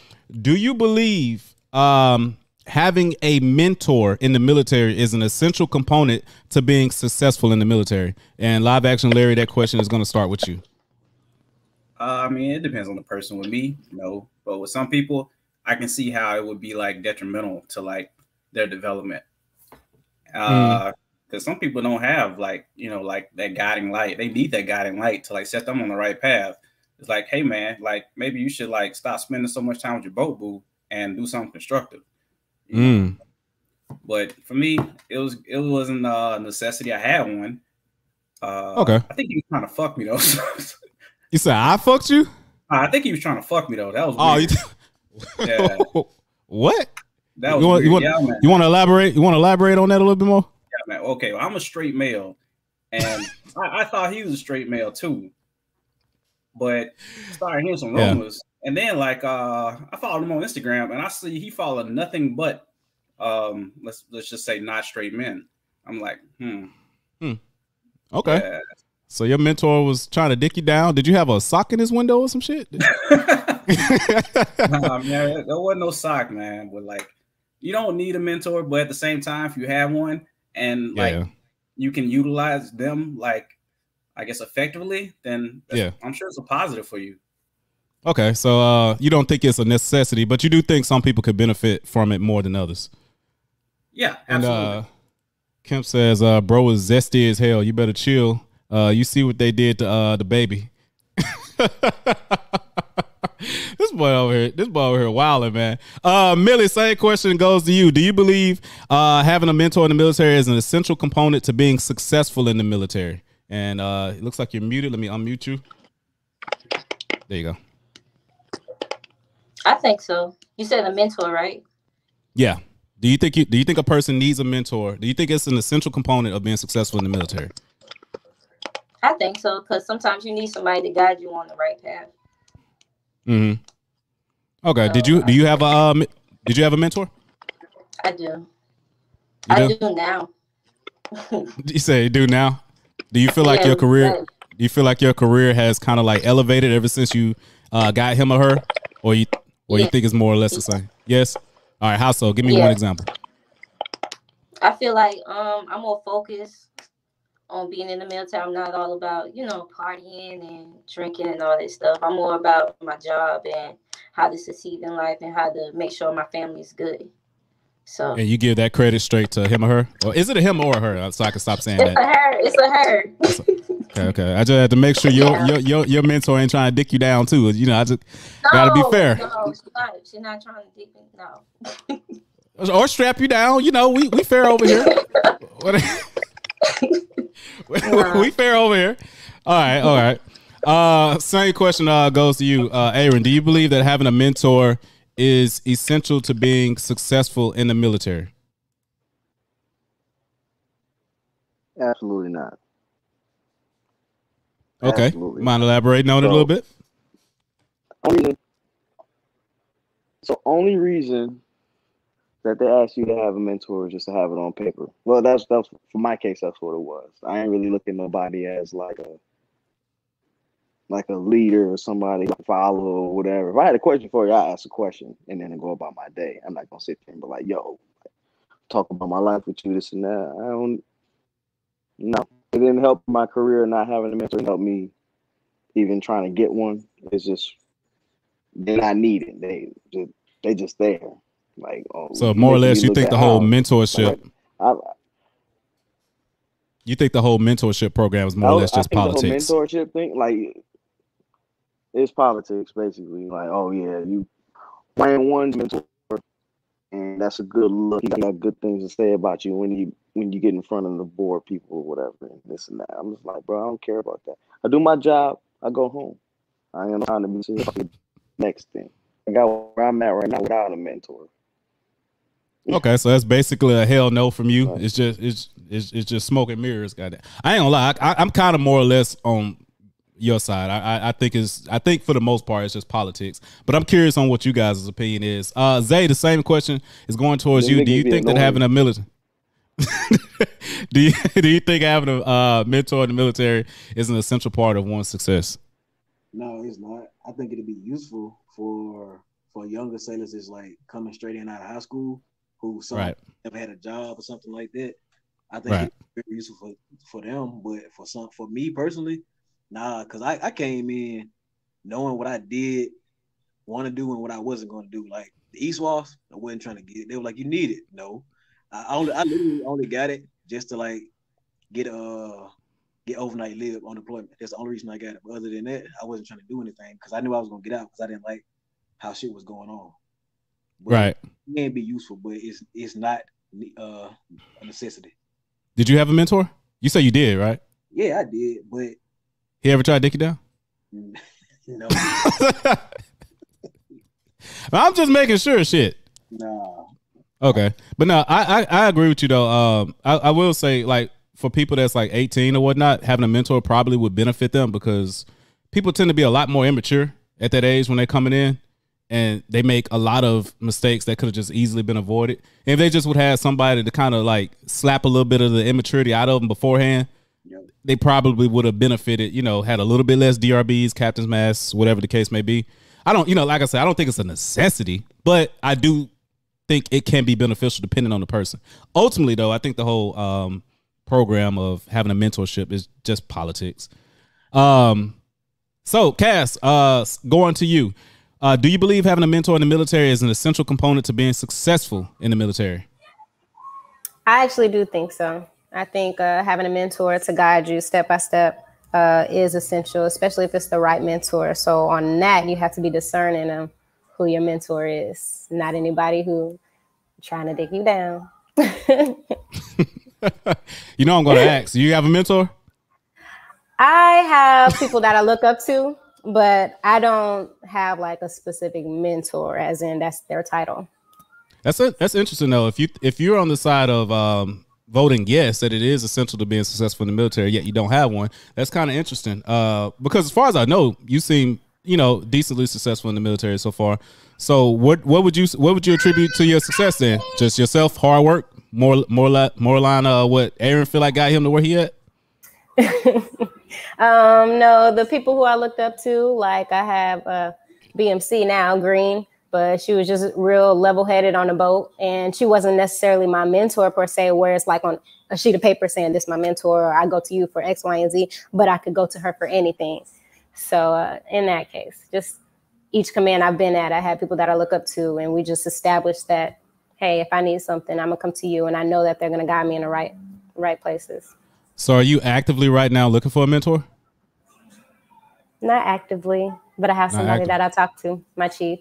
Do you believe having a mentor in the military is an essential component to being successful in the military? And live action Larry, that question is going to start with you. I mean, it depends on the person. With me, no. But with some people, I can see how it would be like detrimental to like their development. Because some people don't have like, like that guiding light. They need that guiding light to like set them on the right path. It's like, hey man, like maybe you should like stop spending so much time with your boat boo and do something constructive. But for me, it wasn't a necessity. I had one. Okay. I think he was trying to fuck me though. You said I fucked you? I think he was trying to fuck me though. That was weird. Yeah. What? That was weird. You want to elaborate? You want to elaborate on that a little bit more? Yeah, man. Okay, well, I'm a straight male, and I thought he was a straight male too. But started hearing some rumors, and then like I followed him on Instagram, and I see he followed nothing but let's just say not straight men. I'm like, Okay. Yeah. So your mentor was trying to dick you down. Did you have a sock in his window or some shit? Nah, man, there wasn't no sock, man. But like, you don't need a mentor, but at the same time, if you have one and like you can utilize them, like I guess effectively, then I'm sure it's a positive for you. Okay, so you don't think it's a necessity, but you do think some people could benefit from it more than others. Yeah, absolutely. And Kemp says, bro is zesty as hell. You better chill. You see what they did to the baby. This boy over here wilding, man. Millie, same question goes to you. Do you believe having a mentor in the military is an essential component to being successful in the military? And it looks like you're muted. Let me unmute you. There you go. I think so. You said a mentor, right? Yeah. Do you think a person needs a mentor? Do you think it's an essential component of being successful in the military? I think so, because sometimes you need somebody to guide you on the right path. Okay. Do you have a mentor? I do. I do now. You say you do now? Do you feel like your career? Do you feel like your career has kind of like elevated ever since you got him or her, or you think it's more or less the same? Yes. All right. How so? Give me one example. I feel like I'm more focused on being in the military. I'm not all about partying and drinking and all that stuff. I'm more about my job and how to succeed in life and how to make sure my family's good. So. And you give that credit straight to him or her, or is it a him or her? So I can stop saying that. It's a her. Okay. I just had to make sure your mentor ain't trying to dick you down too. I just gotta be fair. No, she's not trying to dick me. No. Or strap you down. We fair over here. We fair over here. All right. Same question goes to you, Aaron. Do you believe that having a mentor is essential to being successful in the military? Absolutely not. Okay. Absolutely. Mind elaborating on it a little bit? Only reason that they ask you to have a mentor is just to have it on paper. Well, that's for my case. That's what it was. I ain't really looking at nobody as like a leader or somebody to follow or whatever. If I had a question for you, I ask a question and then I go about my day. I'm not gonna sit there and be like, "Yo, talk about my life with you, this and that." No, it didn't help my career. Not having a mentor helped me even trying to get one. It's just they're not needed. They just there. Like, so more or less, you think the whole mentorship. You think the whole mentorship program is more or less just politics? The whole mentorship thing, like, it's politics basically. Like, oh yeah, you playing one mentor, and that's a good look. He got good things to say about you when you get in front of the board people or whatever, and this and that. I'm just like, bro, I don't care about that. I do my job. I go home. I am trying to be serious about the next thing. I got where I'm at right now without a mentor. Okay, so that's basically a hell no from you. Right. It's just smoke and mirrors. Got it. I ain't gonna lie. I'm kind of more or less on your side. I think for the most part it's just politics. But I'm curious on what you guys' opinion is. Zay, the same question is going towards you. Do you think that having a military do you think having a mentor in the military is an essential part of one's success? No, it's not. I think it'd be useful for younger sailors that's like coming straight in out of high school who never had a job or something like that. I think it's very useful for them, but for me personally, nah, because I came in knowing what I did want to do and what I wasn't going to do. Like the ESWAS, I wasn't trying to get it. They were like, you need it. No, I literally only got it just to like get overnight live on deployment. That's the only reason I got it. But other than that, I wasn't trying to do anything because I knew I was gonna get out because I didn't like how shit was going on. But it can be useful, but it's not a necessity. Did you have a mentor? You say you did, right? Yeah, I did, but he ever tried to dick you down? No. I'm just making sure, shit. Nah. Okay, but no, I agree with you though. I will say, like, for people that's like 18 or whatnot, having a mentor probably would benefit them because people tend to be a lot more immature at that age when they're coming in, and they make a lot of mistakes that could have just easily been avoided. And if they just would have somebody to kind of like slap a little bit of the immaturity out of them beforehand, they probably would have benefited, you know, had a little bit less DRBs, captain's masks, whatever the case may be. I don't, you know, like I said, I don't think it's a necessity, but I do think it can be beneficial depending on the person. Ultimately, though, I think the whole program of having a mentorship is just politics. So, Cass, going to you. Do you believe having a mentor in the military is an essential component to being successful in the military? I actually do think so. I think having a mentor to guide you step by step is essential, especially if it's the right mentor. So on that, you have to be discerning of who your mentor is, not anybody who trying to dig you down. You know, I'm going to ask, do you have a mentor? I have people that I look up to, but I don't have like a specific mentor, as in that's their title. That's interesting though. If you're on the side of voting yes that it is essential to being successful in the military, yet you don't have one, that's kind of interesting. Because as far as I know, you seem, you know, decently successful in the military so far. So what would you attribute to your success then? Just yourself, hard work, more line what Aaron feel like got him to where he at? No, the people who I looked up to, like I have BMC now, Green, but she was just real level-headed on the boat, and she wasn't necessarily my mentor per se, where it's like on a sheet of paper saying this is my mentor, or I go to you for X, Y, and Z, but I could go to her for anything. So in that case, just each command I've been at, I have people that I look up to, and we just established that, hey, if I need something, I'm gonna come to you, and I know that they're gonna guide me in the right places. So are you actively right now looking for a mentor? Not actively, but I have somebody that I talk to, my chief.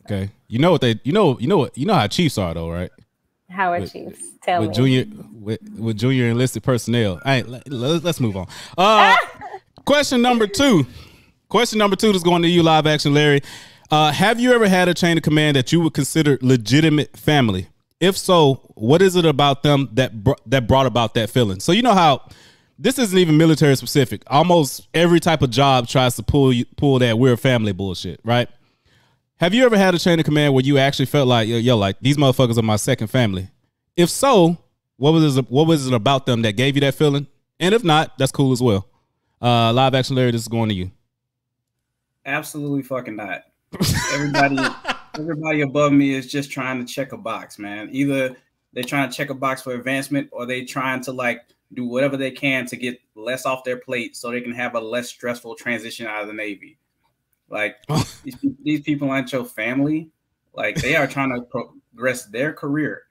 Okay. You know how chiefs are though, right? How are chiefs? Tell me. With junior enlisted personnel. Let's move on. Question number two. Question number two is going to you, live action Larry. Have you ever had a chain of command that you would consider legitimate family? If so, what is it about them that brought about that feeling? So you know how this isn't even military specific. Almost every type of job tries to pull that we're a family bullshit, right? Have you ever had a chain of command where you actually felt like, yo, like these motherfuckers are my second family? If so, what was it about them that gave you that feeling? And if not, that's cool as well. Live action Larry, this is going to you. Absolutely fucking not. Everybody above me is just trying to check a box, man. Either they're trying to check a box for advancement, or they trying to like do whatever they can to get less off their plate so they can have a less stressful transition out of the Navy. Like these people aren't your family. Like they are trying to progress their career,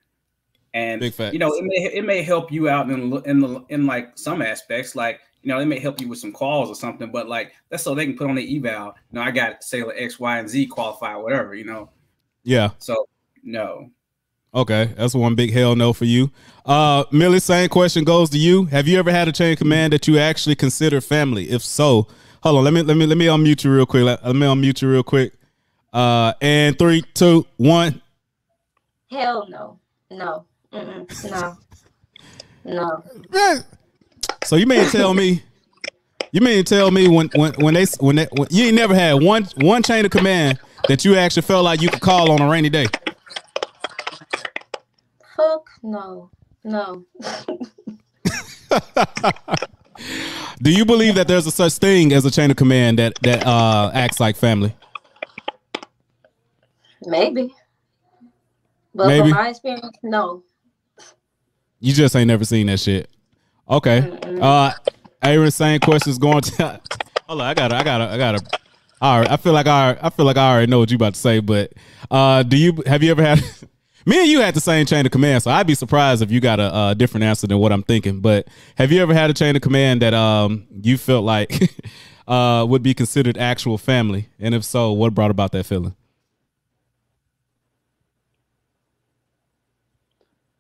and you know it may help you out in like some aspects. Like, you know, it may help you with some calls or something, but like that's so they can put on the eval. You know, I got Sailor X, Y, and Z qualified, whatever. You know. Yeah. So no. Okay, that's one big hell no for you. Millie, same question goes to you. Have you ever had a chain of command that you actually consider family? If so, hold on, let me unmute you real quick. Let me unmute you real quick. And 3, 2, 1. Hell no. No. No. No. So you mean to tell me when you ain't never had one chain of command that you actually felt like you could call on a rainy day? Fuck no. No. Do you believe that there's a such thing as a chain of command that acts like family? Maybe. But from my experience, no. You just ain't never seen that shit. Okay. Aaron, same questions going to hold on, I gotta all right. I feel like I already know what you about to say, but have you ever had me and you had the same chain of command, so I'd be surprised if you got a different answer than what I'm thinking. But have you ever had a chain of command that you felt like would be considered actual family? And if so, what brought about that feeling?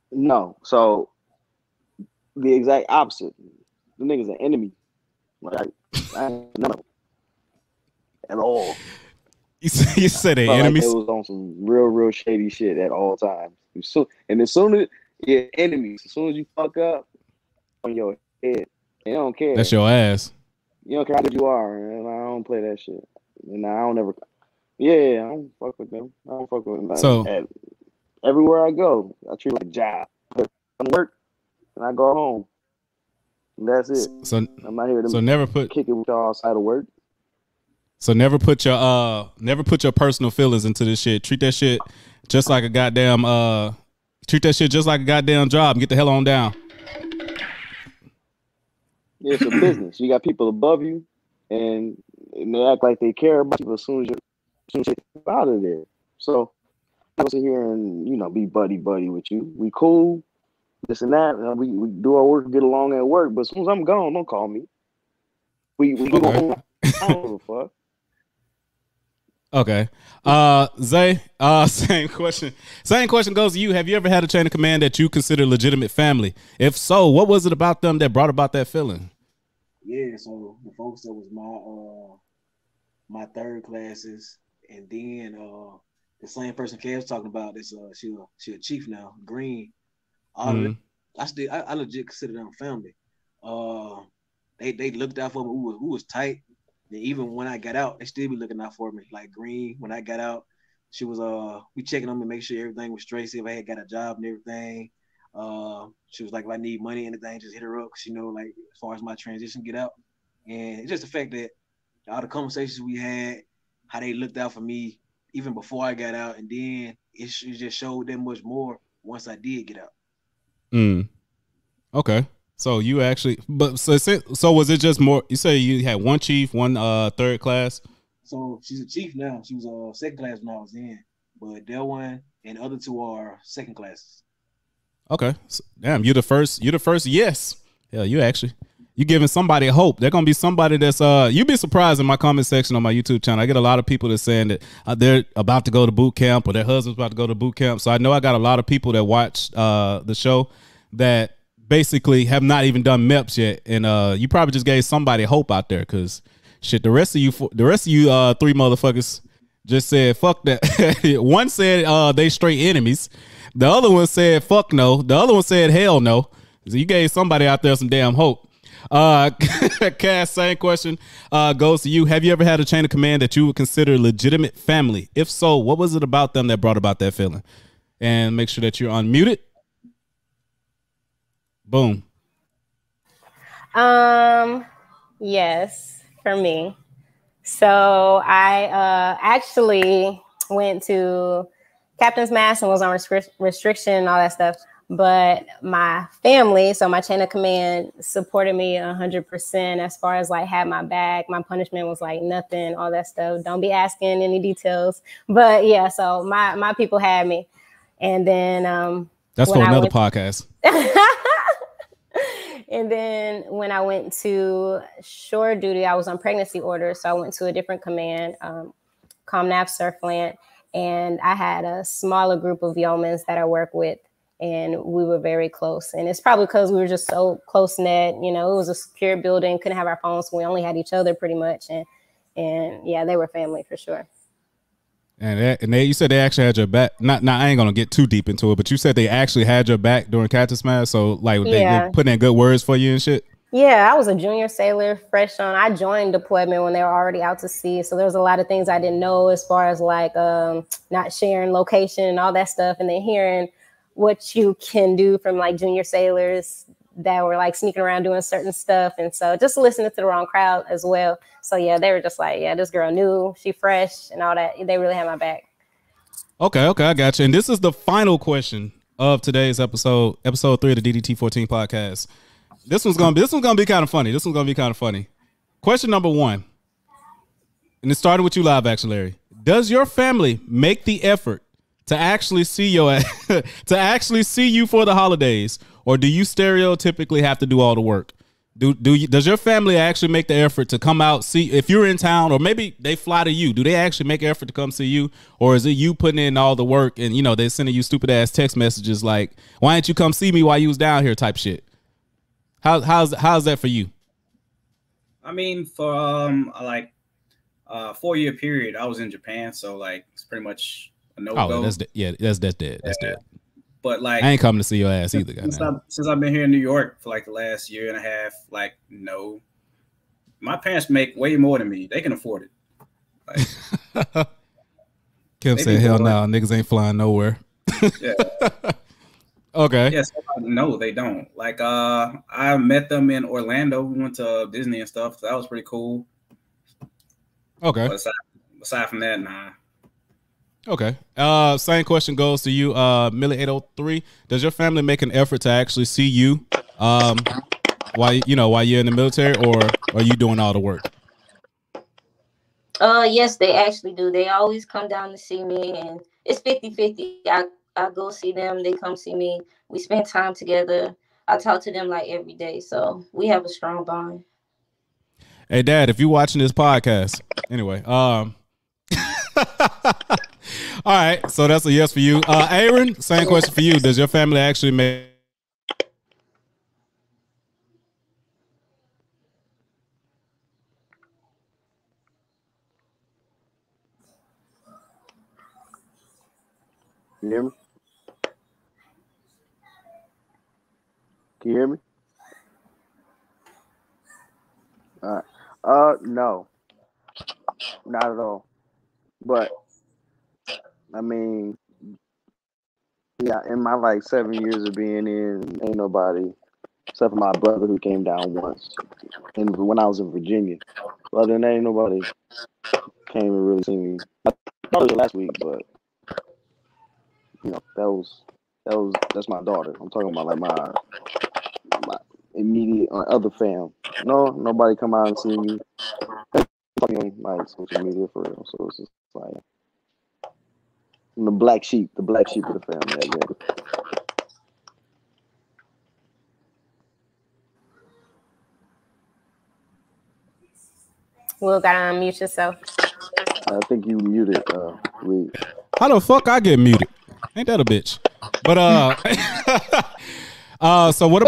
No. So the exact opposite. The nigga's an enemy. Like I ain't none of them at all. You said they Felt like enemies. they was on some real shady shit at all times. So, and as soon as enemies, as soon as you fuck up on your head, they don't care. That's your ass. You don't care how good you are, and I don't play that shit. And I don't ever. Yeah, I don't fuck with them. I don't fuck with them. So Everywhere I go, I treat it like a job. I work and I go home. And that's it. So I'm not here to never put kick it with y'all outside of work. So never put your personal feelings into this shit. Treat that shit just like a goddamn job and get the hell on down. Yeah, it's a business. You got people above you and they act like they care about you as soon as you're out of there. So I don't sit here and, be buddy with you. We cool, this and that. And we do our work, get along at work. But as soon as I'm gone, don't call me. We go. I don't give a fuck. Okay. Zay, same question. Same question goes to you. Have you ever had a chain of command that you consider legitimate family? If so, what was it about them that brought about that feeling? Yeah, so the folks that was my third classes, and then the same person Kev talking about this she a chief now, Green. I legit consider them family. They looked out for me. Who was tight. And even when I got out, they still be looking out for me. Like Green, when I got out, she was we checking on me, make sure everything was straight. See if I had got a job and everything. She was like, if I need money, anything, just hit her up. Cause like as far as my transition get out, and it's just the fact that all the conversations we had, how they looked out for me even before I got out, and then it just showed them much more once I did get out. Okay. So you actually, so was it just more? You say you had one chief, one third class. So she's a chief now. She was second class when I was in, but that one and the other two are second classes. Okay, so, damn, you're the first. Yes, yeah, you giving somebody hope. They're gonna be somebody that's you'd be surprised in my comment section on my YouTube channel. I get a lot of people that saying that they're about to go to boot camp or their husband's about to go to boot camp. So I know I got a lot of people that watch the show that basically have not even done MEPS yet, and you probably just gave somebody hope out there, because shit, the rest of you three motherfuckers just said fuck that. One said they straight enemies, the other one said fuck no, the other one said hell no. So you gave somebody out there some damn hope. Cass, same question goes to you. Have you ever had a chain of command that you would consider legitimate family? If so, what was it about them that brought about that feeling? And make sure that you're unmuted. Boom. Yes, for me. So I actually went to Captain's Mass and was on restriction and all that stuff. But my family, so my chain of command, supported me 100% as far as like had my back. My punishment was like nothing, all that stuff. Don't be asking any details. But yeah, so my people had me. And then that's for another podcast. And then when I went to shore duty, I was on pregnancy order. So I went to a different command, Comnaf Surfland, and I had a smaller group of yeomans that I work with, and we were very close. And it's probably because we were just so close knit. It was a secure building, couldn't have our phones, so we only had each other pretty much. And yeah, they were family for sure. And you said they actually had your back. Not I ain't gonna get too deep into it, but you said they actually had your back during Cactus Mass. So like they put in good words for you and shit. Yeah, I was a junior sailor, fresh on. I joined deployment when they were already out to sea. So there was a lot of things I didn't know as far as like not sharing location and all that stuff. And then hearing what you can do from like junior sailors that were like sneaking around doing certain stuff. And so just listening to the wrong crowd as well. So yeah, they were just like, yeah, this girl knew, she fresh and all that. They really had my back. Okay, I got you. And this is the final question of today's episode 3 of the DD-TEA-14 podcast. This one's gonna be kind of funny. Question number 1. And it started with you live action, Larry. Does your family make the effort to actually see you for the holidays, or do you stereotypically have to do all the work? Does your family actually make the effort to come out, see if you're in town, or maybe they fly to you? Do they actually make an effort to come see you, or is it you putting in all the work and they're sending you stupid ass text messages like, why didn't you come see me while you was down here type shit? How's that for you? I mean, for 4-year period, I was in Japan, so like it's pretty much a no go. Oh, that's dead. That's dead. That's dead. But like, I ain't coming to see your ass either. Since I've been here in New York for like the last year and a half, like no, my parents make way more than me. They can afford it. Like, Kim said, "Hell no, niggas ain't flying nowhere." Yeah. Okay. Yes. No, they don't. Like, I met them in Orlando. We went to Disney and stuff. So that was pretty cool. Okay. But aside from that, nah. Okay. Same question goes to you, Millie803. Does your family make an effort to actually see you, while you're in the military, or are you doing all the work? Yes, they actually do. They always come down to see me, and it's 50-50. I go see them, they come see me. We spend time together. I talk to them like every day, so we have a strong bond. Hey, Dad, if you're watching this podcast, anyway, all right, so that's a yes for you. Aaron, same question for you. Does your family actually make... You hear me? Can you hear me? All right. No, not at all. But I mean, yeah, in my like 7 years of being in, ain't nobody except for my brother who came down once, and when I was in Virginia. Other than that, ain't nobody came and really see me. I thought it was last week, but you know, that's my daughter. I'm talking about like my immediate other fam. No, nobody come out and see me. On like social media for real. So it's just like the black sheep of the family, I guess. Will, gotta unmute yourself. I think you muted, Reed. How the fuck I get muted? Ain't that a bitch? But so what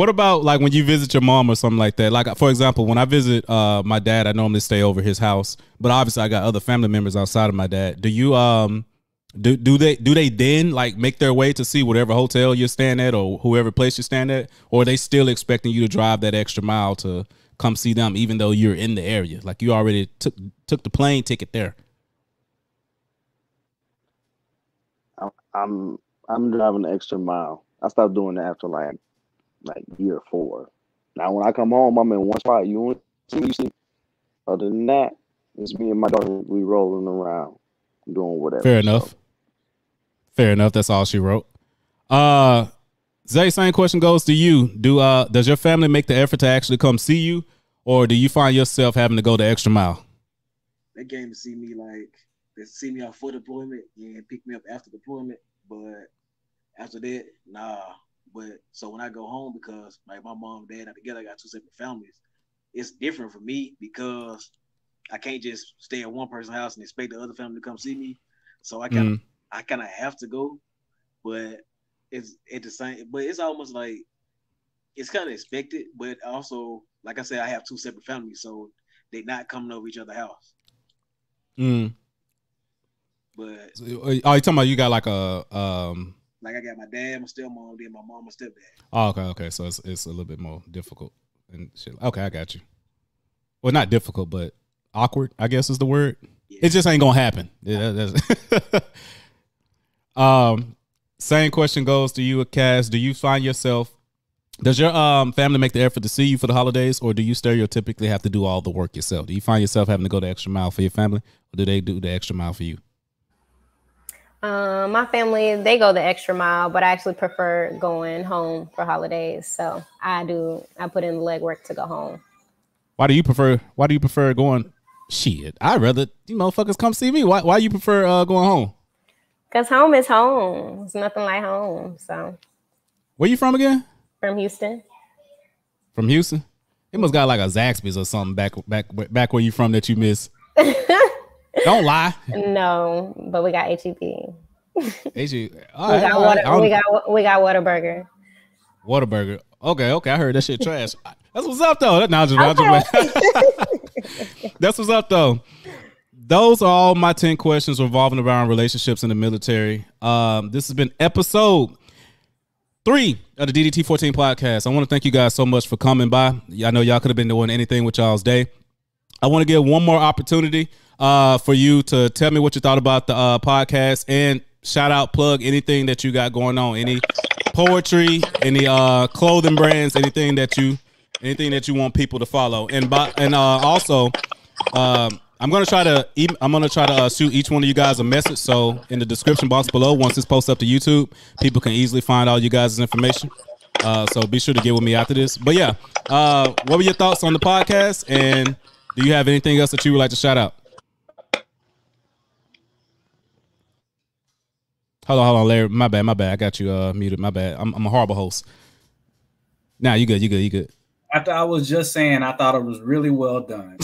about like when you visit your mom or something like that? Like, for example, when I visit my dad, I normally stay over his house, but obviously I got other family members outside of my dad. Do you do they then like make their way to see whatever hotel you're staying at or whoever place you're staying at, or are they still expecting you to drive that extra mile to come see them, even though you're in the area? Like you already took the plane ticket there. I'm driving the extra mile. I stopped doing that after like year 4. Now when I come home, I'm in one spot. You see. Other than that, it's me and my daughter. We rolling around, doing whatever. Fair enough. Fair enough. That's all she wrote. Zay, same question goes to you. Does your family make the effort to actually come see you, or do you find yourself having to go the extra mile? They came to see me they see me for deployment and pick me up after deployment, but after that, nah. But so when I go home, because like my mom and dad are together, I got 2 separate families. It's different for me because I can't just stay at one person's house and expect the other family to come see me. So I kind of have to go, but it's at the same. But it's almost like it's kind of expected. But also, like I said, I have 2 separate families, so they're not coming over each other's house. But are you talking about you got like a like I got my dad, my stepmom, then my mom, my stepdad. Oh, okay. So it's a little bit more difficult and shit. Okay, I got you. Well, not difficult, but awkward, I guess is the word. Yeah. It just ain't gonna happen. Yeah, same question goes to you, Cass. Do you find yourself? Does your family make the effort to see you for the holidays, or do you stereotypically have to do all the work yourself? Do you find yourself having to go the extra mile for your family, or do they do the extra mile for you? My family, they go the extra mile, but I actually prefer going home for holidays. So I put in the legwork to go home. Why do you prefer going? Shit, I'd rather you motherfuckers come see me. Why you prefer going home? Because home is home. It's nothing like home. So where you from again? From Houston. From Houston? It must got like a Zaxby's or something back where you from that you miss. Don't lie. No, but we got HEB. HEB. We got Whataburger. Whataburger. Okay. I heard that shit trash. That's what's up though. That's what's up, though. Those are all my 10 questions revolving around relationships in the military. This has been episode 3 of the DD-TEA-14 podcast. I want to thank you guys so much for coming by. I know y'all could have been doing anything with y'all's day. I want to give one more opportunity for you to tell me what you thought about the podcast, and shout out, plug anything that you got going on, any poetry, any clothing brands, anything that you want people to follow. And also, I'm gonna try to shoot each one of you guys a message. So in the description box below, once this posts up to YouTube, people can easily find all you guys' information. So be sure to get with me after this. But yeah, what were your thoughts on the podcast? And do you have anything else that you would like to shout out? Hold on, Larry. My bad. I got you muted. My bad. I'm a horrible host. Nah, you good. After I was just saying, I thought it was really well done.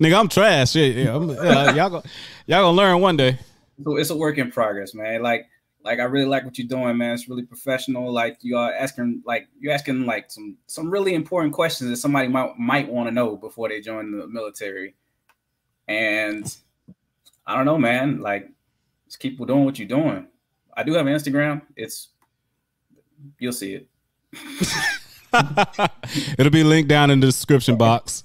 Nigga, I'm trash. Shit, yeah, y'all gonna learn one day. So it's a work in progress, man. Like I really like what you're doing, man. It's really professional. Like you're asking some really important questions that somebody might want to know before they join the military. And I don't know, man. Like, just keep doing what you're doing. I do have an Instagram. You'll see it. It'll be linked down in the description box.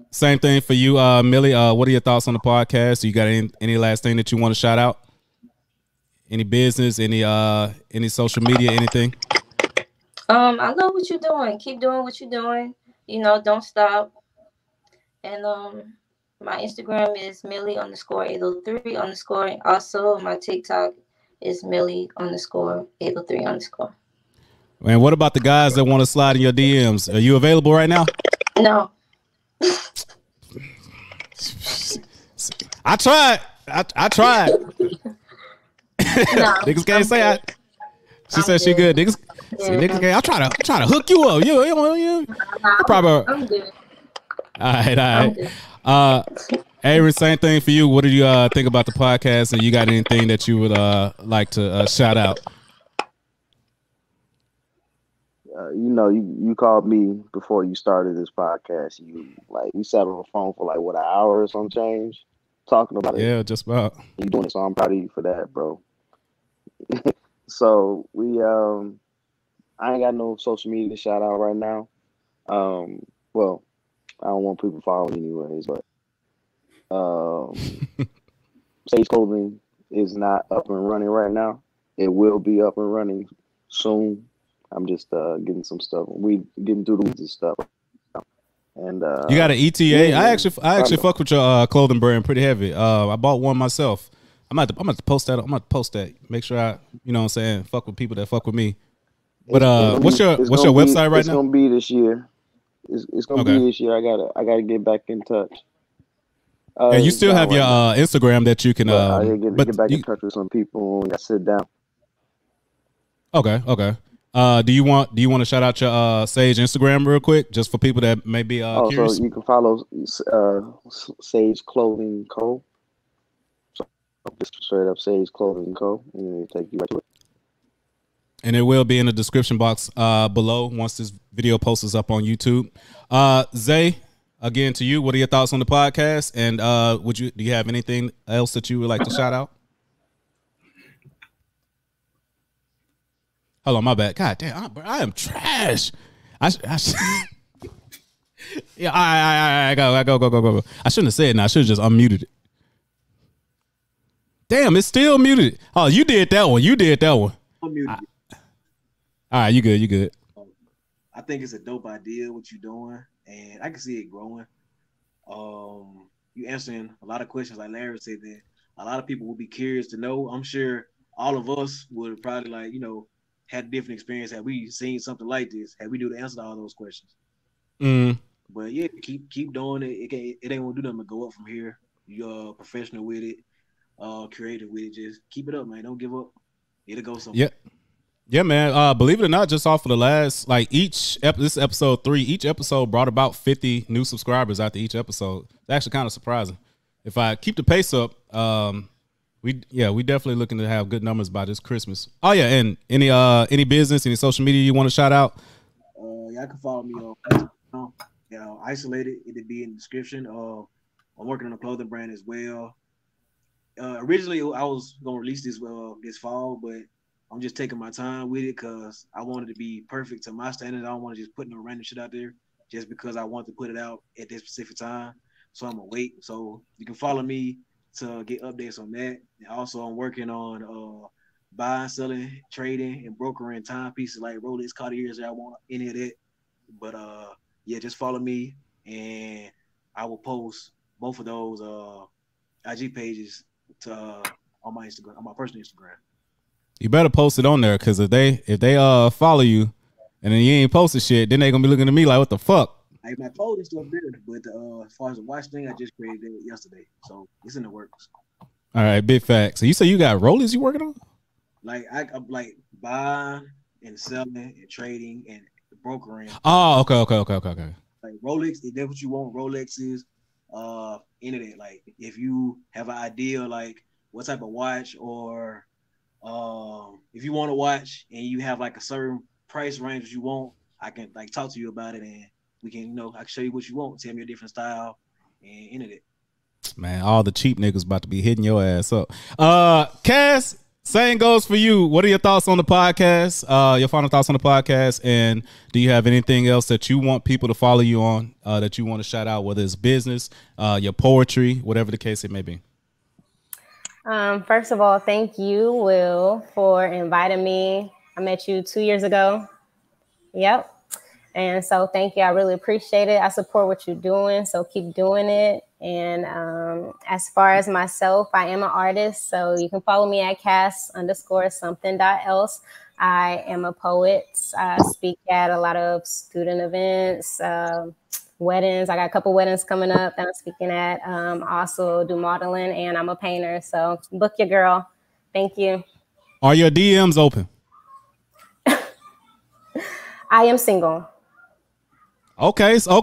Same thing for you, Millie. What are your thoughts on the podcast? You got any last thing that you want to shout out? Any business, any social media, anything? I love what you're doing. Keep doing what you're doing. You know, don't stop. And my Instagram is Millie_803_. Also, my TikTok is Millie_803_. And what about the guys that want to slide in your DMs? Are you available right now? No. I tried. I tried. No, Niggas can't say I. She said she good. Niggas can't. I'm trying to hook you up. You probably. I'm good. All right. Aaron, same thing for you. What did you think about the podcast? And you got anything that you would like to shout out? You called me before you started this podcast. We sat on the phone for an hour or some change talking about it. Yeah, just about. You doing it, so I'm proud of you for that, bro. So I ain't got no social media to shout out right now. Well, I don't want people following anyways, but Sage Clothing is not up and running right now. It will be up and running soon. I'm just getting some stuff. We getting through the weeds and stuff. And you got an ETA? Yeah, I actually fuck with your clothing brand pretty heavy. I bought one myself. I'm about to post that. I'm about to post that. Make sure I, you know what I'm saying, fuck with people that fuck with me. But what's your website right now? It's gonna be this year. It's gonna be this year. I gotta get back in touch. And you still have your Instagram that you can. I gotta get back in touch with some people and sit down. Okay. Do you want to shout out your Sage Instagram real quick, just for people that may be curious? So you can follow Sage Clothing Co. So just straight up Sage Clothing Co. and it'll take you right to it. And it will be in the description box below once this video posts up on YouTube. Zay, again to you, what are your thoughts on the podcast? And do you have anything else that you would like to shout out? Hold on, my bad. God damn, I am trash. Yeah, I go. I shouldn't have said it. I should have just unmuted it. Damn, it's still muted. Oh, you did that one. Unmuted. All right, you good. I think it's a dope idea what you're doing, and I can see it growing. You answering a lot of questions, like Larry said, that a lot of people will be curious to know. I'm sure all of us would probably had a different experience had we seen something like this, had we knew the answer to all those questions. But yeah, keep doing it. It ain't gonna do nothing but go up from here. You're professional with it, creative with it. Just keep it up, man. Don't give up. It'll go somewhere. Yeah, man. Believe it or not, just off of the last, this is episode 3. Each episode brought about 50 new subscribers after each episode. It's actually kind of surprising. If I keep the pace up, we definitely looking to have good numbers by this Christmas. Oh yeah, and any business, any social media you want to shout out? Yeah, I can follow me on isolated. It'd be in the description. I'm working on a clothing brand as well. Originally, I was gonna release this fall, but I'm just taking my time with it because I wanted to be perfect to my standards. I don't want to just put no random shit out there just because I want to put it out at this specific time. So I'm gonna wait. So you can follow me to get updates on that. And also, I'm working on buying, selling, trading, and brokering timepieces like Rolex, Cartiers. I want any of that. But yeah, just follow me, and I will post both of those IG pages to on my Instagram, on my personal Instagram. You better post it on there, because if they follow you and then you ain't posted shit, then they gonna be looking at me like, what the fuck? I my clothing stuff there, but as far as the watch thing, I just created it yesterday, so it's in the works. All right, big fact. So you say you got Rollies you working on? Like I'm like buying and selling and trading and brokering. Oh, okay. Like Rolex, if that's what you want, Rolexes, internet. Like if you have an idea, like what type of watch, or if you want to watch and you have like a certain price range that you want, I can like talk to you about it, and we can, I can show you what you want, tell me a different style, and internet. Man, all the cheap niggas about to be hitting your ass up. Cass, same goes for you. What are your thoughts on the podcast? Your final thoughts on the podcast, and do you have anything else that you want people to follow you on, that you want to shout out, whether it's business, your poetry, whatever the case it may be? First of all, thank you, Will, for inviting me. I met you 2 years ago. Yep. And so thank you. I really appreciate it. I support what you're doing, so keep doing it. And as far as myself, I am an artist, so you can follow me at Cass_something.else. I am a poet. I speak at a lot of student events, weddings. I got a couple weddings coming up that I'm speaking at. Also do modeling, and I'm a painter. So book your girl. Thank you. Are your DMs open? I am single. Okay. So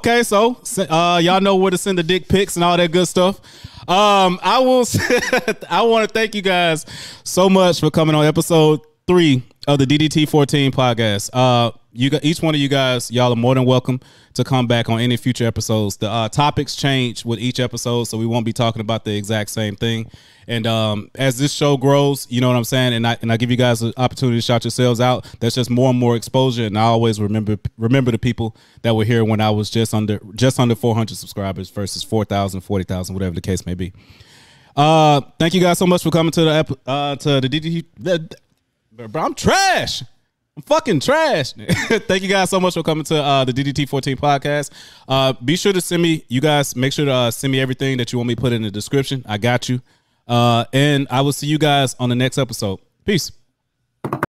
y'all know where to send the dick pics and all that good stuff. I want to thank you guys so much for coming on episode 3 of the DD-TEA-14 podcast. Each one of you guys, y'all are more than welcome to come back on any future episodes. The topics change with each episode, so we won't be talking about the exact same thing. And as this show grows, you know what I'm saying, and I give you guys an opportunity to shout yourselves out. That's just more and more exposure, and I always remember the people that were here when I was just under 400 subscribers versus 4,000, 40,000, whatever the case may be. Thank you guys so much for coming to the DDT. Bro, I'm trash. I'm fucking trash. Thank you guys so much for coming to the DD-TEA-14 podcast. Be sure to send me, you guys, make sure to send me everything that you want me to put in the description. I got you. And I will see you guys on the next episode. Peace.